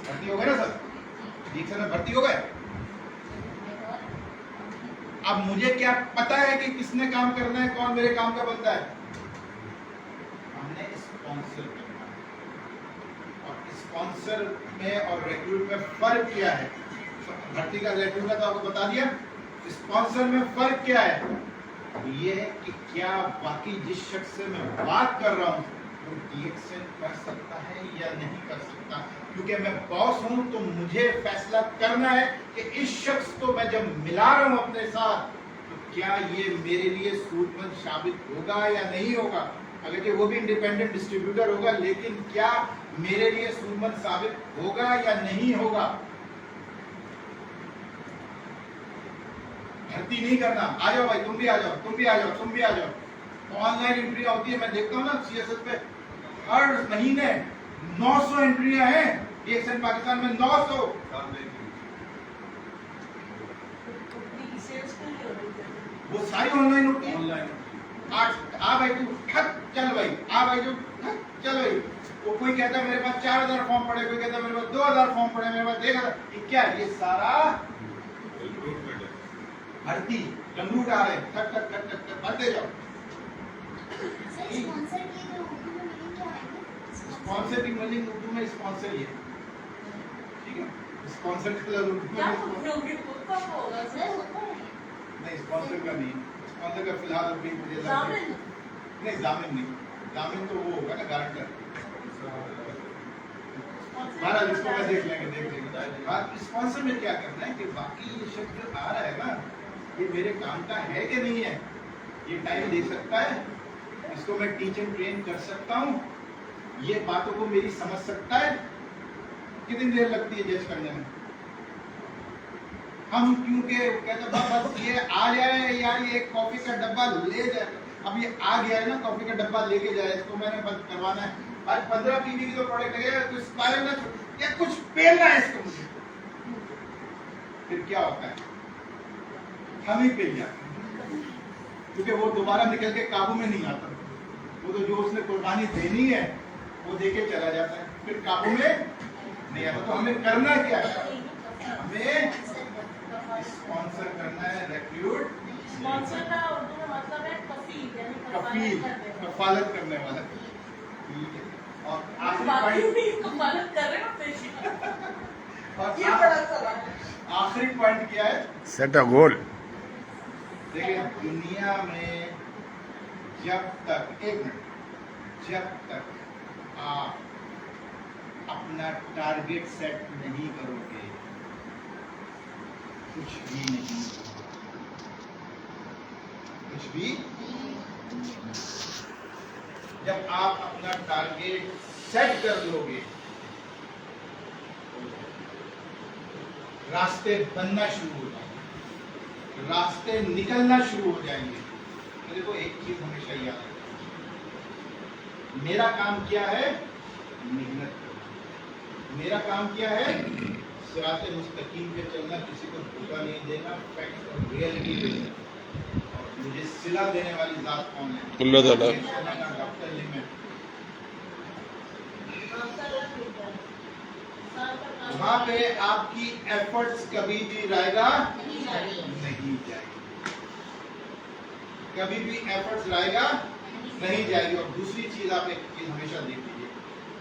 भर्ती हो गए ना सब? ठीक से ना भर्ती हो गए। अब मुझे क्या पता है कि किसने काम करना है, कौन मेरे काम का बंदा है? हमने स्पॉन्सर करना है। और स्पॉन्सर में और रिक्रूट में फर्क क्या है? भर्ती का रिक्रूट का तो आपको बता दिया। स्पॉन्सर में फर्क क्या है? ये है कि क्या बाकी जिस शख्स से मैं बात कर रहा हूँ वो रिएक्शन कर सकता है या नहीं कर सकता। क्योंकि मैं बॉस हूं तो मुझे फैसला करना है कि इस शख्स को मैं जब मिला रहा हूं अपने साथ तो क्या ये मेरे लिए सूटमंद साबित होगा या नहीं होगा। अगर कि वो भी इंडिपेंडेंट डिस्ट्रीब्यूटर होगा, लेकिन क्या मेरे लिए सूटमंद साबित होगा या नहीं होगा। भर्ती नहीं करना। आ जाओ भाई, तुम भी आ जाओ, तुम भी आ जाओ, तुम भी आ जाओ। ऑनलाइन एंट्री होती है, मैं देखता हूँ ना CSS पे हर महीने 900 एंट्रियां हैं। एक्शन पाकिस्तान में 900। वो सारी ऑनलाइन होती है। ऑनलाइन आ भाई तू ठक चल भाई, आ भाई जो ठक चल भाई। वो कोई कहता है मेरे पास 4000 फॉर्म पड़े, कोई कहता है मेरे पास 2000 फॉर्म पड़े, मेरे पास 1000। क्या ये सारा भर्ती लंगूट आ रहे, ठक ठक ठक ठक ठक भरते जाओ। स्पॉन्सर की मीनिंग उर्दू में स्पॉन्सर ही है। ठीक है, स्पॉन्सर का उर्दू में नहीं, स्पॉन्सर का नहीं। स्पॉन्सर का फिलहाल अभी मुझे नहीं, जामिन नहीं। जामिन तो वो होगा ना, गारंटर। महाराज इसको मैं देख लेंगे। स्पॉन्सर में क्या करना है कि बाकी ये शब्द जो आ रहा है ना, ये मेरे काम का है कि नहीं है, ये टाइम दे सकता है, इसको मैं टीच एंड ट्रेन कर सकता हूँ, ये बातों को मेरी समझ सकता है। कितनी देर लगती है जज करने में? हम क्योंकि कहते बस ये आ जाए यार, ये कॉफी का डब्बा ले जाए। अब ये आ गया है ना, कॉफी का डब्बा लेके जाए, इसको मैंने बंद करवाना है। आज 15 PV की तो प्रोडक्ट लगेगा, तो एक्सपायर ना या कुछ पेलना है इसको मुझे। फिर क्या होता है? हम ही पेल जाते हैं, क्योंकि वो दोबारा निकल के काबू में नहीं आता। वो तो जो उसने कुर्बानी देनी है वो देके चला जाता है, फिर काबू में नहीं आता। तो हमें करना क्या है? हमें स्पॉन्सर करना है, रिक्रूट। स्पॉन्सर का उर्दू में मतलब है कफील, यानी कफील, कफालत करने वाला। ठीक है। और आखिरी बाकी पॉइंट, भी कफालत कर रहे हो पेशी। और ये बड़ा सवाल है। आखिरी पॉइंट क्या है? सेट अ गोल। देखिए, दुनिया में जब तक आप अपना टारगेट सेट नहीं करोगे, कुछ भी नहीं, कुछ भी। जब आप अपना टारगेट सेट कर लोगे, रास्ते बनना शुरू हो जाएंगे, रास्ते निकलना शुरू हो जाएंगे। तो देखो, एक चीज हमेशा याद रखना, मेरा काम क्या है? मेहनत करना। मेरा काम क्या है? सिराते मुस्तकीम पे चलना, किसी को धोखा नहीं देना, फैक्ट और रियलिटी पे चलना। और मुझे सिला देने वाली जात कौन है? अल्लाह ताला। Doctor limit. वहाँ पे आपकी एफर्ट्स कभी भी रहेगा नहीं जाएगी, कभी भी एफर्ट्स रहेगा नहीं जाएगी। और दूसरी चीज आप एक चीज हमेशा देख लीजिए,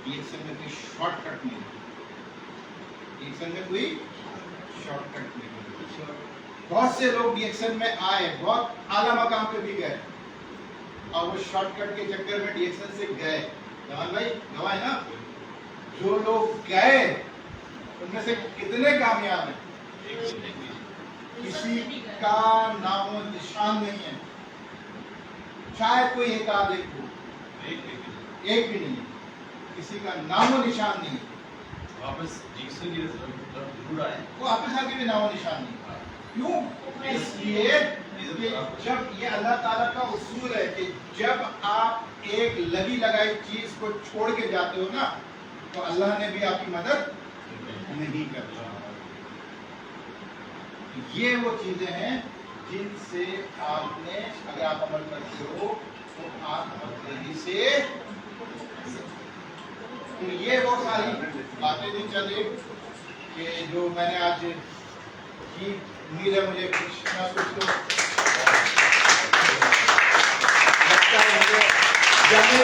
रिएक्शन में कोई शॉर्टकट नहीं है, रिएक्शन में कोई शॉर्टकट नहीं है। बहुत से लोग रिएक्शन में आए, बहुत आला मकाम पे भी गए, और वो शॉर्टकट के चक्कर में रिएक्शन से गए। जवान भाई गवाह है ना, जो लोग गए उनमें से कितने कामयाब हैं? किसी का नामो निशान नहीं है, शायद कोई एक आध एक हो, एक भी नहीं है, किसी का नामो निशान नहीं है। वापस रिएक्शन की तरफ जरूर आए। वो वापस आके भी नामो निशान नहीं। क्यों? इसलिए कि जब ये अल्लाह ताला का उसूल है कि जब आप एक लगी लगाई चीज को छोड़ के जाते हो ना, तो अल्लाह ने भी आपकी मदद नहीं करता। ये वो चीजें हैं जिनसे आपने, अगर आप अमल करते हो तो आप ही से। तो ये वो सारी बातें थी चले कि जो मैंने आज की, उम्मीद है मुझे कुछ ना कुछ तो लगता है मुझे जानने